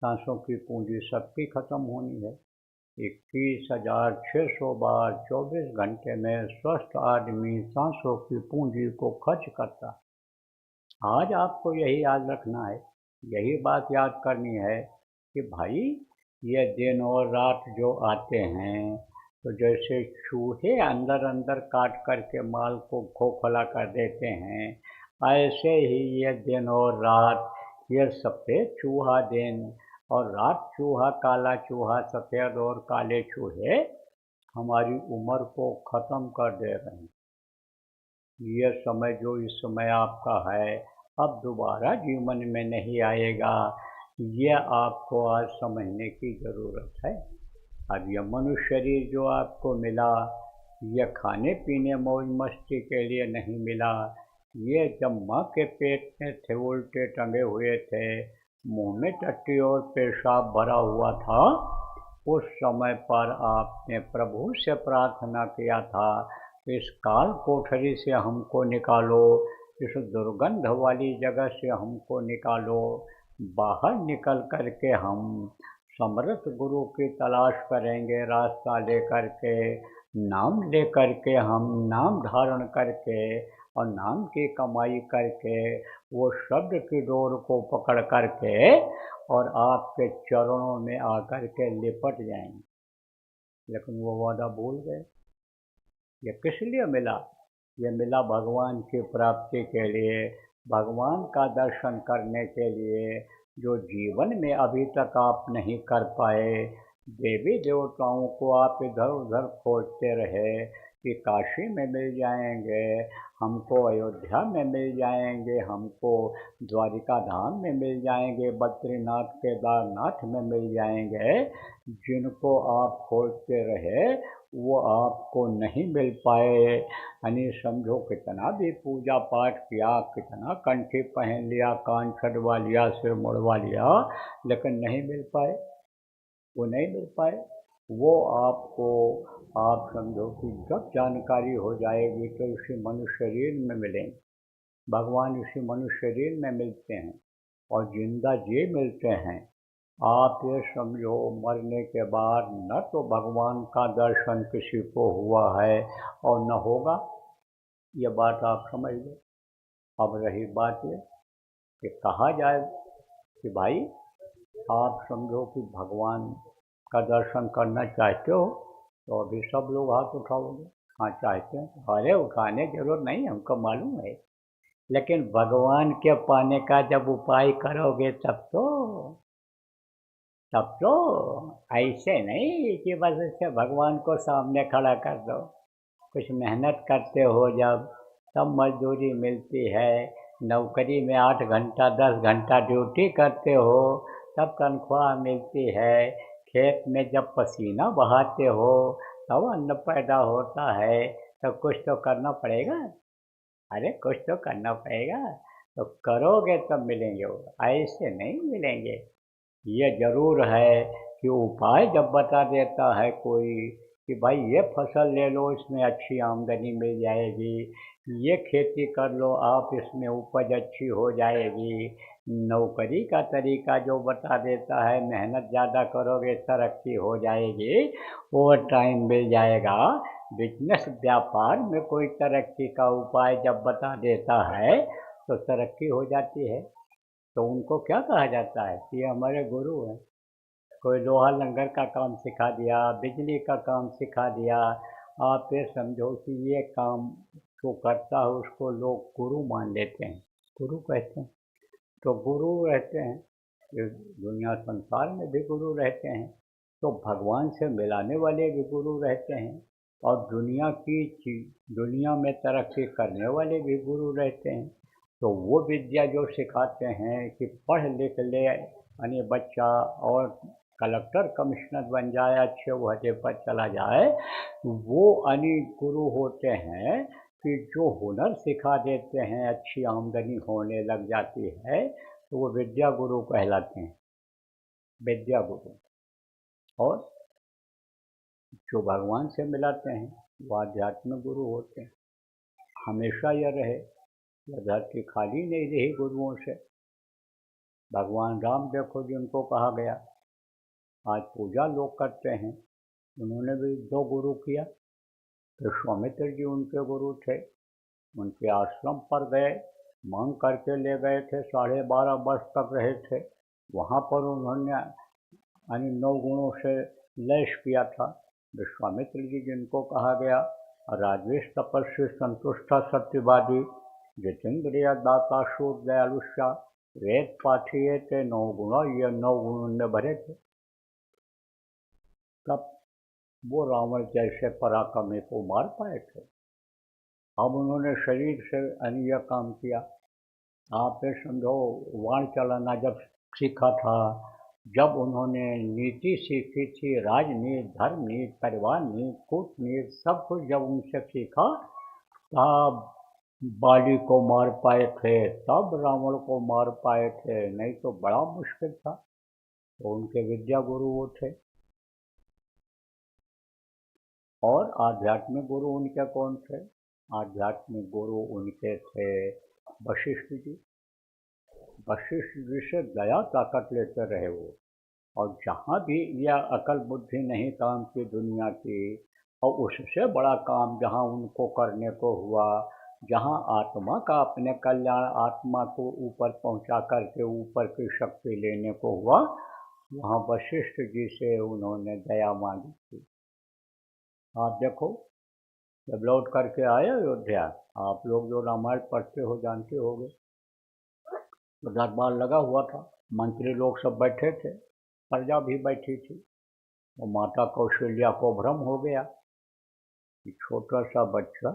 सांसों की पूंजी सबकी खत्म होनी है। 21,600 बार 24 घंटे में स्वस्थ आदमी सांसों की पूंजी को खर्च करता है। आज आपको यही याद रखना है, यही बात याद करनी है कि भाई ये दिन और रात जो आते हैं, तो जैसे चूहे अंदर अंदर काट करके माल को खोखला कर देते हैं, ऐसे ही ये दिन और रात, ये सफ़ेद चूहा दिन और रात चूहा, काला चूहा, सफ़ेद और काले चूहे हमारी उम्र को ख़त्म कर दे रहे हैं। ये समय जो इस समय आपका है अब दोबारा जीवन में नहीं आएगा, यह आपको आज समझने की ज़रूरत है। अब यह मनुष्य शरीर जो आपको मिला, यह खाने पीने मौज मस्ती के लिए नहीं मिला। ये जब माँ के पेट में थे, उल्टे टंगे हुए थे, मुंह में टट्टी और पेशाब भरा हुआ था, उस समय पर आपने प्रभु से प्रार्थना किया था, इस काल कोठरी से हमको निकालो, इस दुर्गंध वाली जगह से हमको निकालो। बाहर निकल करके हम समर्थ गुरु की तलाश करेंगे, रास्ता लेकर के, नाम लेकर के, हम नाम धारण करके और नाम की कमाई करके वो शब्द की डोर को पकड़ करके और आपके चरणों में आकर के लिपट जाएंगे। लेकिन वो वादा भूल गए। ये किस लिए मिला? ये मिला भगवान की प्राप्ति के लिए, भगवान का दर्शन करने के लिए, जो जीवन में अभी तक आप नहीं कर पाए। देवी देवताओं को आप इधर उधर खोजते रहे कि काशी में मिल जाएंगे, हमको अयोध्या में मिल जाएंगे, हमको द्वारिका धाम में मिल जाएंगे, बद्रीनाथ केदारनाथ में मिल जाएंगे। जिनको आप खोजते रहे वो आपको नहीं मिल पाए। यानी समझो कितना भी पूजा पाठ किया, कितना कंठी पहन लिया, कान छड़वा लिया, सिर मुड़वा लिया, लेकिन नहीं मिल पाए, वो नहीं मिल पाए। वो आपको, आप समझो कि जब जानकारी हो जाएगी तो इसी मनुष्य शरीर में मिलेंगे। भगवान इसी मनुष्य शरीर में मिलते हैं और जिंदा जी मिलते हैं। आप ये समझो मरने के बाद न तो भगवान का दर्शन किसी को हुआ है और न होगा, ये बात आप समझ लो। अब रही बात ये कि कहा जाए कि भाई आप समझो कि भगवान का दर्शन करना चाहते हो तो अभी सब लोग हाथ उठाओगे। हाँ चाहते हैं। अरे उठाने की जरूरत नहीं, हमको मालूम है, लेकिन भगवान के पाने का जब उपाय करोगे तब तो ऐसे नहीं कि बस ऐसे भगवान को सामने खड़ा कर दो। कुछ मेहनत करते हो जब, तब मजदूरी मिलती है। नौकरी में 8 घंटा 10 घंटा ड्यूटी करते हो तब तनख्वाह मिलती है। खेत में जब पसीना बहाते हो तब अन्न पैदा होता है। तो कुछ तो करना पड़ेगा। अरे कुछ तो करना पड़ेगा। तो करोगे तब मिलेंगे, वो ऐसे नहीं मिलेंगे। ये जरूर है कि उपाय जब बता देता है कोई कि भाई ये फसल ले लो, इसमें अच्छी आमदनी मिल जाएगी, ये खेती कर लो आप, इसमें उपज अच्छी हो जाएगी। नौकरी का तरीका जो बता देता है, मेहनत ज़्यादा करोगे तरक्की हो जाएगी, ओवर टाइम मिल जाएगा। बिजनेस व्यापार में कोई तरक्की का उपाय जब बता देता है तो तरक्की हो जाती है। तो उनको क्या कहा जाता है कि ये हमारे गुरु हैं। कोई लोहा लंगर का काम सिखा दिया, बिजली का काम सिखा दिया, आप ये समझो कि ये काम जो करता है उसको लोग गुरु मान लेते हैं, गुरु कहते हैं। तो गुरु रहते हैं, ये दुनिया संसार में भी गुरु रहते हैं, तो भगवान से मिलाने वाले भी गुरु रहते हैं, और दुनिया में तरक्की करने वाले भी गुरु रहते हैं। तो वो विद्या जो सिखाते हैं कि पढ़ लिख ले यानी बच्चा और कलेक्टर कमिश्नर बन जाए, अच्छे वहदे पर चला जाए, वो यानी गुरु होते हैं कि जो हुनर सिखा देते हैं, अच्छी आमदनी होने लग जाती है, तो वो विद्या गुरु कहलाते हैं, विद्या गुरु। और जो भगवान से मिलाते हैं वो आध्यात्मिक गुरु होते हैं। हमेशा यह रहे, यह धरती खाली नहीं रही गुरुओं से। भगवान राम देखो जिनको कहा गया, आज पूजा लोग करते हैं, उन्होंने भी 2 गुरु किया। विश्वामित्र जी उनके गुरु थे, उनके आश्रम पर गए, मांग करके ले गए थे, 12.5 वर्ष तक रहे थे वहाँ पर। उन्होंने यानी 9 गुणों से लैस किया था। विश्वामित्र जी जिनको कहा गया, राजवेश तपस्वी संतुष्टा सत्यवादी जितेंद्रिय दाता शूर दयालुष्या वेद पाठिए थे 9 गुण, ये 9 गुण उनमें भरे थे। तब वो रावण जैसे पराक्रमी को मार पाए थे। अब उन्होंने शरीर से अन्य काम किया। आप ये समझो, वाण चलाना जब सीखा था, जब उन्होंने नीति सीखी थी, राजनीति, धर्म नीति, परिवार नीति, कूटनीति, सब कुछ जब उनसे सीखा, तब बाली को मार पाए थे, तब रावण को मार पाए थे, नहीं तो बड़ा मुश्किल था। तो उनके विद्या गुरु वो थे। और आध्यात्मिक गुरु उनके कौन थे? आध्यात्मिक गुरु उनके थे वशिष्ठ जी। वशिष्ठ जी से दया ताकत लेते रहे वो, और जहाँ भी यह अकल बुद्धि नहीं काम की दुनिया की, और उससे बड़ा काम जहाँ उनको करने को हुआ, जहाँ आत्मा का अपने कल्याण, आत्मा को ऊपर पहुँचा करके ऊपर की शक्ति लेने को हुआ, वहाँ वशिष्ठ जी से उन्होंने दया मांगी थी। आप देखो, जब लौट करके आए अयोध्या, आप लोग जो रामायण पढ़ते हो जानते होगे, तो दरबार लगा हुआ था, मंत्री लोग सब बैठे थे, प्रजा भी बैठी थी। तो माता कौशल्या को भ्रम हो गया कि छोटा सा बच्चा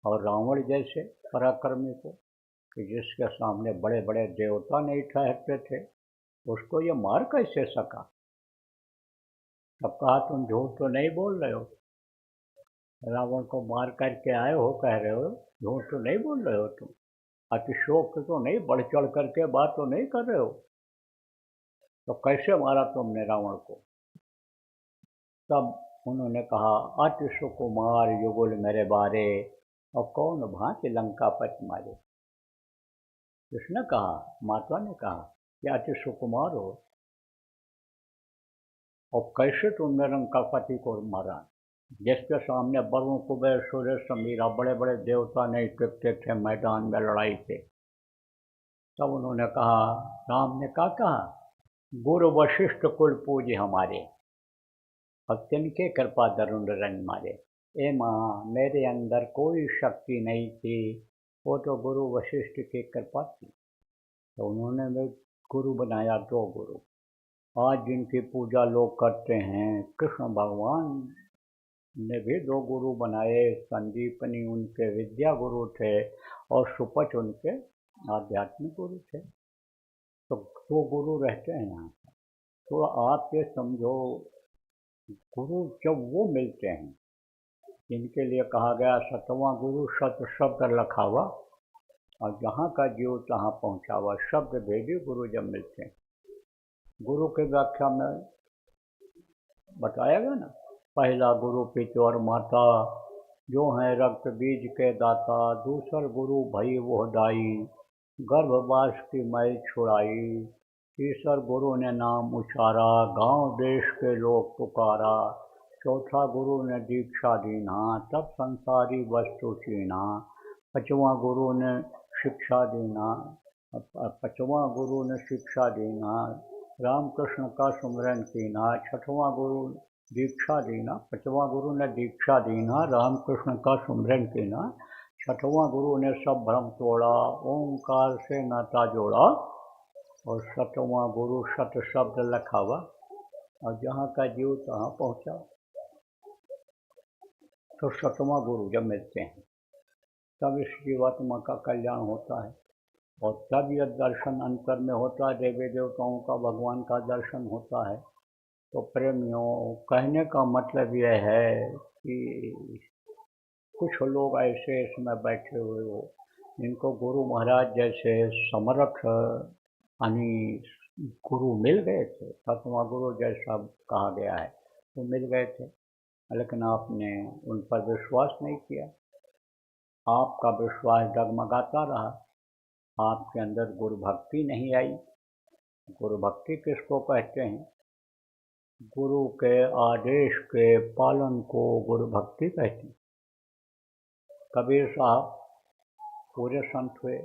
और रावण जैसे पराक्रमी को, कि जिसके सामने बड़े बड़े देवता नहीं ठहरते थे, उसको ये मार कैसे सका। तब कहा, तुम झूठ तो नहीं बोल रहे हो, रावण को मार करके आए हो, कह रहे हो, झूठ तो नहीं बोल रहे हो, तुम अतिशोक तो नहीं, बढ़ चढ़ करके बात तो नहीं कर रहे हो, तो कैसे मारा तुमने रावण को। तब उन्होंने कहा, अति सुकुमार युगुल मेरे बारे, और कौन भांति लंका पत मारे। किसने कहा? माता ने कहा कि अति सुकुमार हो, और कैसे तुमने लंकापति को मारा, जिसके सामने वरुण कुबेर सूर्य समीरा बड़े बड़े देवता नहीं टिकते थे मैदान में लड़ाई से। तब उन्होंने कहा, राम ने कहा गुरु वशिष्ठ कुल पूज्य हमारे, और तिनके कृपा दरुण रन मारे। ए माँ, मेरे अंदर कोई शक्ति नहीं थी, वो तो गुरु वशिष्ठ की कृपा थी। तो उन्होंने मैं गुरु बनाया, 2 गुरु। आज जिनकी पूजा लोग करते हैं, कृष्ण भगवान ने भी 2 गुरु बनाए। संदीपनी उनके विद्या गुरु थे और सुपच उनके आध्यात्मिक गुरु थे। तो 2 गुरु रहते हैं यहाँ। तो आप ये समझो, गुरु जब वो मिलते हैं जिनके लिए कहा गया 7वां गुरु शत शब्द लखावा, और जहाँ का जीव तहाँ पहुँचावा, शब्द भेदी गुरु जब मिलते हैं। गुरु की व्याख्या में बताया गया ना, पहला गुरु पिता और माता, जो हैं रक्त बीज के दाता। दूसर गुरु भई वो दाई, गर्भवास की मैल छुड़ाई। तीसर गुरु ने नाम उचारा, गांव देश के लोग पुकारा। चौथा गुरु ने दीक्षा दीना, तब संसारी वस्तु चीना। पांचवां गुरु ने शिक्षा देना, राम कृष्ण का सुमरन कीना। छठवां गुरु दीक्षा देना, 5वां गुरु ने दीक्षा देना, राम कृष्ण का सुमरन कीना। छठवां गुरु ने सब भ्रम तोड़ा, ओंकार से नाता जोड़ा। और 7वां गुरु शत शब्द लखावा, और जहाँ का जीव तहाँ पहुँचा। तो 7वां गुरु जब मिलते हैं तब इस जीवात्मा का कल्याण होता है, और तब यह दर्शन अंतर में होता है, देवी देवताओं का, भगवान का दर्शन होता है। तो प्रेमियों, कहने का मतलब यह है कि कुछ लोग ऐसे इसमें बैठे हुए हो जिनको गुरु महाराज जैसे समर्थ यानी गुरु मिल गए थे, 7वां गुरु जैसा कहा गया है, वो मिल गए थे, लेकिन आपने उन पर विश्वास नहीं किया। आपका विश्वास डगमगाता रहा, आपके अंदर गुरु भक्ति नहीं आई। गुरु भक्ति किसको कहते हैं? गुरु के आदेश के पालन को गुरु भक्ति कहते हैं। कबीर साहब पूरे संत हुए,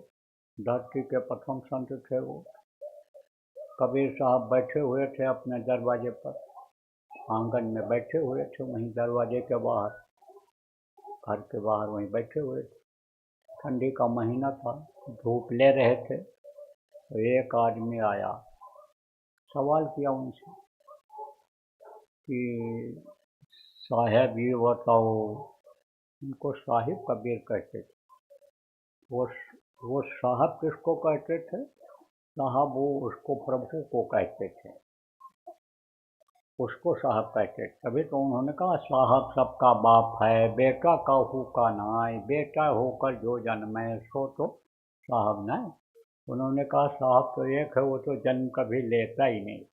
धरती के प्रथम संत थे वो। कबीर साहब बैठे हुए थे अपने दरवाजे पर, आंगन में बैठे हुए थे, वहीं दरवाजे के बाहर, घर के बाहर वहीं बैठे हुए थे। ठंडी का महीना था, धूप ले रहे थे। तो एक आदमी आया, सवाल किया उनसे कि साहेब ये बताओ, उनको साहिब कबीर कहते थे। वो साहब किसको कहते थे? साहब वो उसको प्रभु को कहते थे, उसको साहब कहते थे। तभी तो उन्होंने कहा साहब सबका बाप है, बेटा कहू का नाय, बेटा होकर जो जन्मे सो तो साहब नहीं। उन्होंने कहा साहब तो एक है, वो तो जन्म कभी लेता ही नहीं,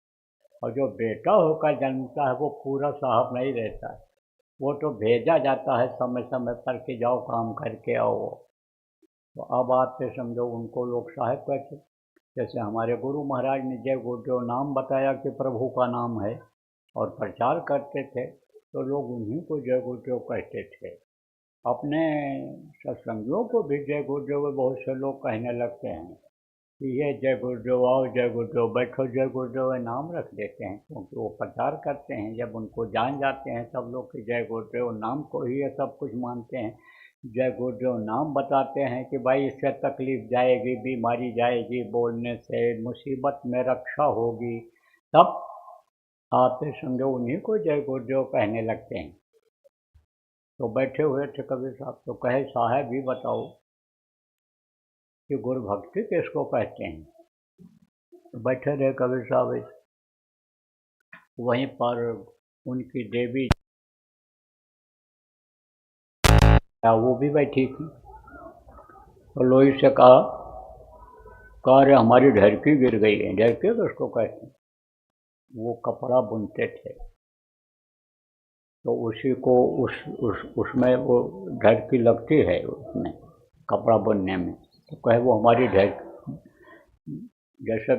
और जो बेटा होकर जन्मता है वो पूरा साहब नहीं रहता है, वो तो भेजा जाता है समय समय पर कि जाओ काम करके आओ। तो अब आप से समझो उनको लोग साहब कहते। जैसे हमारे गुरु महाराज ने जय गुरुदेव नाम बताया कि प्रभु का नाम है और प्रचार करते थे, तो लोग उन्हीं को जय गुरुदेव कहते थे। अपने सत्संगियों को भी जय गुरुदेव बहुत से लोग कहने लगते हैं कि ये जय गुरुदेव आओ, जय गुरुदेव बैठो, जय गुरुदेव नाम रख देते हैं, क्योंकि वो प्रचार करते हैं। जब उनको जान जाते हैं सब लोग कि जय गुरुदेव नाम को ही ये सब कुछ मानते हैं, जय गुरुदेव नाम बताते हैं कि भाई इससे तकलीफ जाएगी, बीमारी जाएगी, बोलने से मुसीबत में रक्षा होगी, तब आप समझो उन्हीं को जय गुरुदेव कहने लगते हैं। तो बैठे हुए थे कबीर साहब, तो कहे साहब भी बताओ कि गुरु भक्ति किसको कहते हैं? तो बैठे रहे कबीर साहब, वहीं पर उनकी देवी वो भी बैठी थी। तो लोही से कहा रे हमारी ढरकी गिर गई है। ढरकी किसको कहते हैं? वो कपड़ा बुनते थे, तो उसी को उसमें वो ढरकी लगती है, उसमें कपड़ा बुनने में। तो कहे वो हमारी ढरकी, जैसे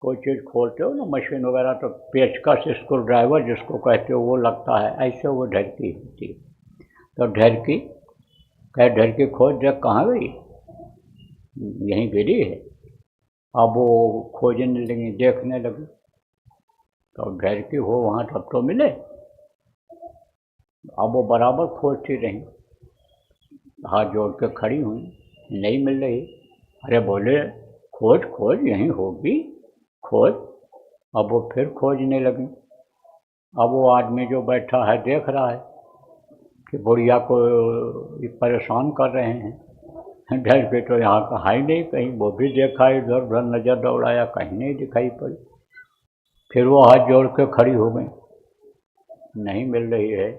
कोई चीज़ खोलते हो ना मशीन वगैरह, तो पेचकस स्क्रू ड्राइवर जिसको कहते हो वो लगता है, ऐसे वो ढरकी होती है। तो ढरकी कहे ढरकी खोज देख कहाँ गई, यहीं गिरी है। अब वो खोजने लगी, देखने लगी, तो घर की हो वहाँ तब तो मिले। अब वो बराबर खोजती रही, हाथ जोड़ के खड़ी हुई, नहीं मिल रही। अरे बोले खोज खोज यहीं होगी, खोज। अब वो फिर खोजने लगी। अब वो आदमी जो बैठा है देख रहा है कि बुढ़िया को ये परेशान कर रहे हैं। घर पे तो यहाँ का है ही नहीं कहीं। वो भी देखा, इधर उधर नज़र दौड़ाया, कहीं नहीं दिखाई पड़ी। फिर वो हाथ जोड़ के खड़ी हो गई, नहीं मिल रही है।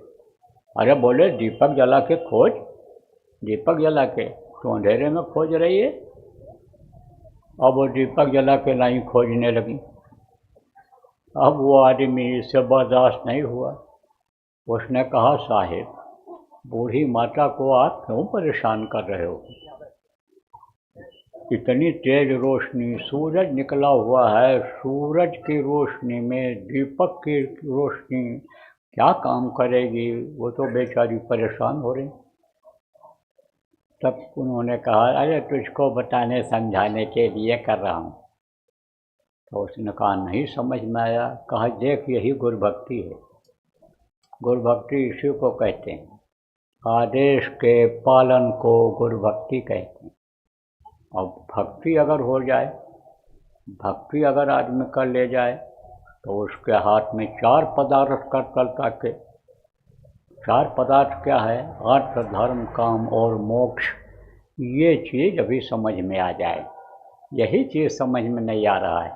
अरे बोले दीपक जला के खोज, दीपक जला के, तो अंधेरे में खोज रही है। अब वो दीपक जला के नहीं खोजने लगी। अब वो आदमी इससे बर्दाश्त नहीं हुआ, उसने कहा साहिब, बूढ़ी माता को आप क्यों परेशान कर रहे हो? इतनी तेज रोशनी, सूरज निकला हुआ है, सूरज की रोशनी में दीपक की रोशनी क्या काम करेगी? वो तो बेचारी परेशान हो रही। तब उन्होंने कहा अरे तुझको बताने समझाने के लिए कर रहा हूँ। तो उसने कहा नहीं समझ में आया। कहा देख यही गुरुभक्ति है। गुरुभक्ति इसी को कहते हैं, आदेश के पालन को गुरुभक्ति कहते हैं। और भक्ति अगर हो जाए, भक्ति अगर आदमी कर ले जाए, तो उसके हाथ में 4 पदार्थ करतलता के। 4 पदार्थ क्या है? अर्थ, धर्म, काम और मोक्ष। ये चीज़ अभी समझ में आ जाए, यही चीज़ समझ में नहीं आ रहा है।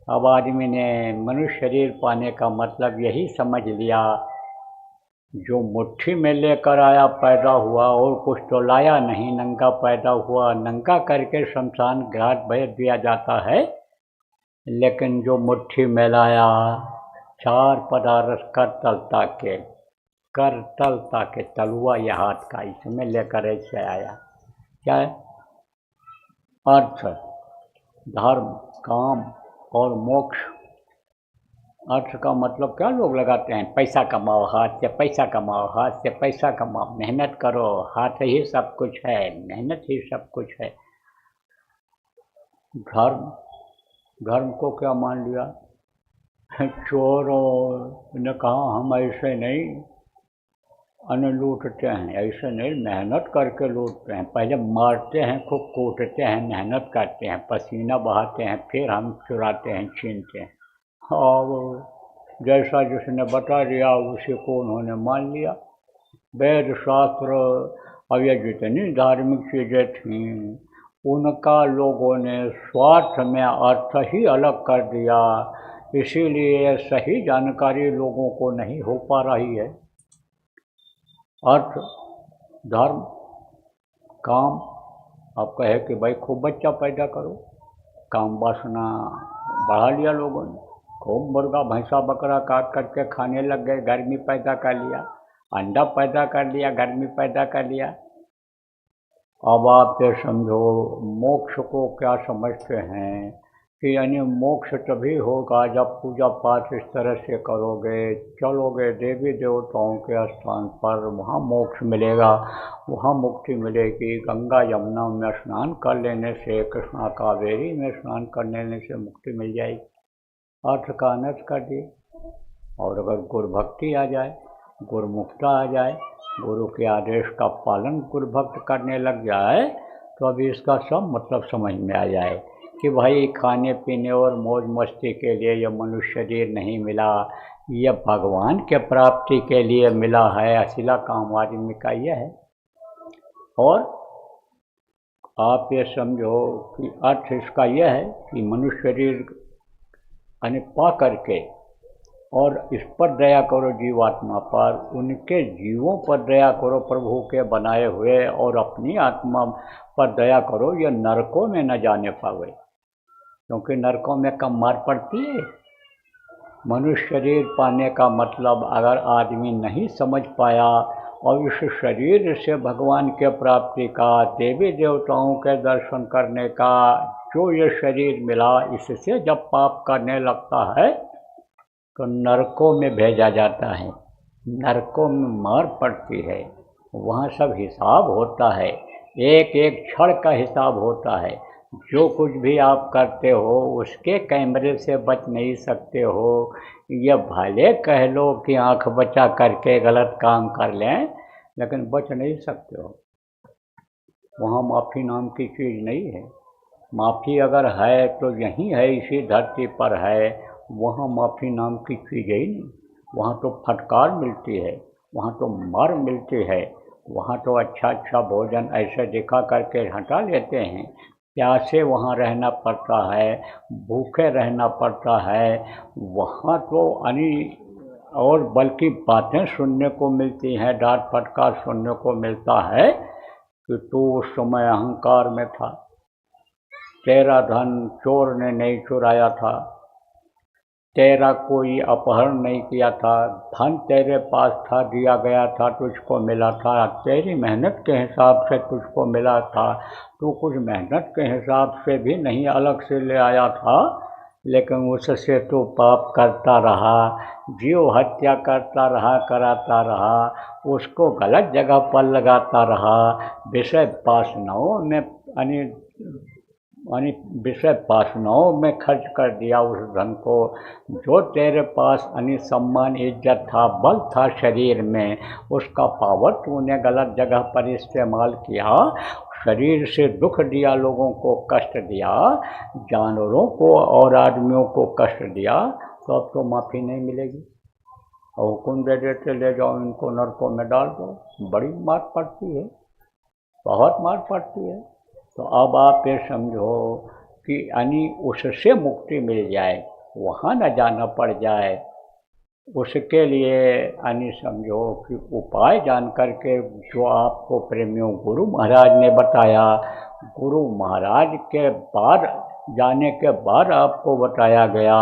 अब आदमी ने मनुष्य शरीर पाने का मतलब यही समझ लिया, जो मुट्ठी में लेकर आया पैदा हुआ और कुछ तो लाया नहीं, नंगा पैदा हुआ, नंगा करके शमशान घाट भेज दिया जाता है। लेकिन जो मुट्ठी में लाया 4 पदार्थ करतलता के, करतलता के, तलुआ या हाथ का, इसमें लेकर ऐसे आया। क्या है? अर्थ, धर्म, काम और मोक्ष। अर्थ का मतलब क्या लोग लगाते हैं? पैसा कमाओ, हाथ से पैसा कमाओ, हाथ से पैसा कमाओ, मेहनत करो, हाथ ही सब कुछ है, मेहनत ही सब कुछ है। धर्म, धर्म को क्या मान लिया? चोरों ने कहा हम ऐसे नहीं अन्न लूटते हैं, ऐसे नहीं, मेहनत करके लूटते हैं। पहले मारते हैं, खूब कूटते हैं, मेहनत करते हैं, पसीना बहाते हैं, फिर हम चुराते हैं, छीनते हैं। और जैसा जिसने बता दिया उसी को उन्होंने मान लिया। वेद शास्त्र और ये जितनी धार्मिक चीज़ें थीं, उनका लोगों ने स्वार्थ में अर्थ ही अलग कर दिया। इसीलिए सही जानकारी लोगों को नहीं हो पा रही है। अर्थ, धर्म, काम। आप कहे कि भाई खूब बच्चा पैदा करो, काम वासना बढ़ा लिया लोगों ने, खूब मुर्गा भैंसा बकरा काट करके खाने लग गए, गर्मी पैदा कर लिया, अंडा पैदा कर लिया, गर्मी पैदा कर लिया। अब आप ये समझो मोक्ष को क्या समझते हैं कि यानी मोक्ष तभी होगा जब पूजा पाठ इस तरह से करोगे, चलोगे देवी देवताओं के स्थान पर, वहाँ मोक्ष मिलेगा, वहाँ मुक्ति मिलेगी। गंगा यमुना में स्नान कर लेने से, कृष्णा कावेरी में स्नान कर लेने से मुक्ति मिल जाएगी। अर्थ का अनर्थ कर दिए। और अगर गुरुभक्ति आ जाए, गुरुमुखता आ जाए, गुरु के आदेश का पालन गुरुभक्त करने लग जाए, तो अभी इसका सब मतलब समझ में आ जाए कि भाई खाने पीने और मौज मस्ती के लिए यह मनुष्य शरीर नहीं मिला, यह भगवान के प्राप्ति के लिए मिला है। असला काम आदमी का यह है। और आप ये समझो कि अर्थ इसका यह है कि मनुष्य शरीर यानी पा करके और इस पर दया करो जीवात्मा पर, उनके जीवों पर दया करो प्रभु के बनाए हुए, और अपनी आत्मा पर दया करो, ये नरकों में न जाने पावे, क्योंकि नरकों में कम मार पड़ती है। मनुष्य शरीर पाने का मतलब अगर आदमी नहीं समझ पाया और इस शरीर से भगवान के प्राप्ति का, देवी देवताओं के दर्शन करने का जो ये शरीर मिला, इससे जब पाप करने लगता है तो नरकों में भेजा जाता है, नरकों में मार पड़ती है। वहाँ सब हिसाब होता है, एक एक क्षण का हिसाब होता है। जो कुछ भी आप करते हो उसके कैमरे से बच नहीं सकते हो। ये भले कह लो कि आंख बचा करके गलत काम कर लें, लेकिन बच नहीं सकते हो। वहाँ माफ़ी नाम की चीज़ नहीं है। माफ़ी अगर है तो यहीं है, इसी धरती पर है। वहाँ माफ़ी नाम की चीज़ ही नहीं। वहाँ तो फटकार मिलती है, वहाँ तो मार मिलती है, वहाँ तो अच्छा अच्छा भोजन ऐसे दिखा करके हटा लेते हैं। प्यासे वहाँ रहना पड़ता है, भूखे रहना पड़ता है। वहाँ तो और बल्कि बातें सुनने को मिलती हैं, डांट फटकार सुनने को मिलता है कि तू उस समय अहंकार में था, तेरा धन चोर ने नहीं चुराया था, तेरा कोई अपहरण नहीं किया था, धन तेरे पास था, दिया गया था, तुझको मिला था, तेरी मेहनत के हिसाब से तुझको मिला था। तू कुछ मेहनत के हिसाब से भी नहीं अलग से ले आया था, लेकिन उससे तू पाप करता रहा, जीव हत्या करता रहा, कराता रहा, उसको गलत जगह पर लगाता रहा, विषय वासनाओं में यानी विषय वासनाओं में खर्च कर दिया उस धन को। जो तेरे पास सम्मान इज्जत था, बल था शरीर में, उसका पावर तूने गलत जगह पर इस्तेमाल किया। शरीर से दुख दिया, लोगों को कष्ट दिया, जानवरों को और आदमियों को कष्ट दिया, तो अब तो माफ़ी नहीं मिलेगी। और हुक्म दे देते ले जाओ इनको नरकों में डाल दो। बड़ी मार पड़ती है, बहुत मार पड़ती है। तो अब आप ये समझो कि उससे मुक्ति मिल जाए, वहाँ न जाना पड़ जाए, उसके लिए समझो कि उपाय जान करके जो आपको प्रेमियों गुरु महाराज ने बताया, गुरु महाराज के बाद जाने के बाद आपको बताया गया,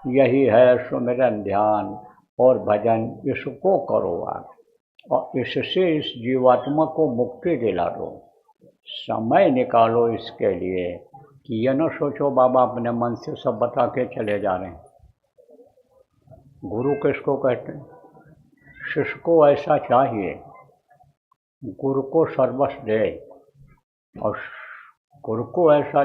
यही है सुमिरन ध्यान और भजन। इसको करो आप, और इससे इस जीवात्मा को मुक्ति दिला दो। समय निकालो इसके लिए कि ये न सोचो बाबा अपने मन से सब बता के चले जा रहे हैं। गुरु किसको कहते हैं? शिष्य को ऐसा चाहिए, गुरु को सर्वस्व दे, और गुरु को ऐसा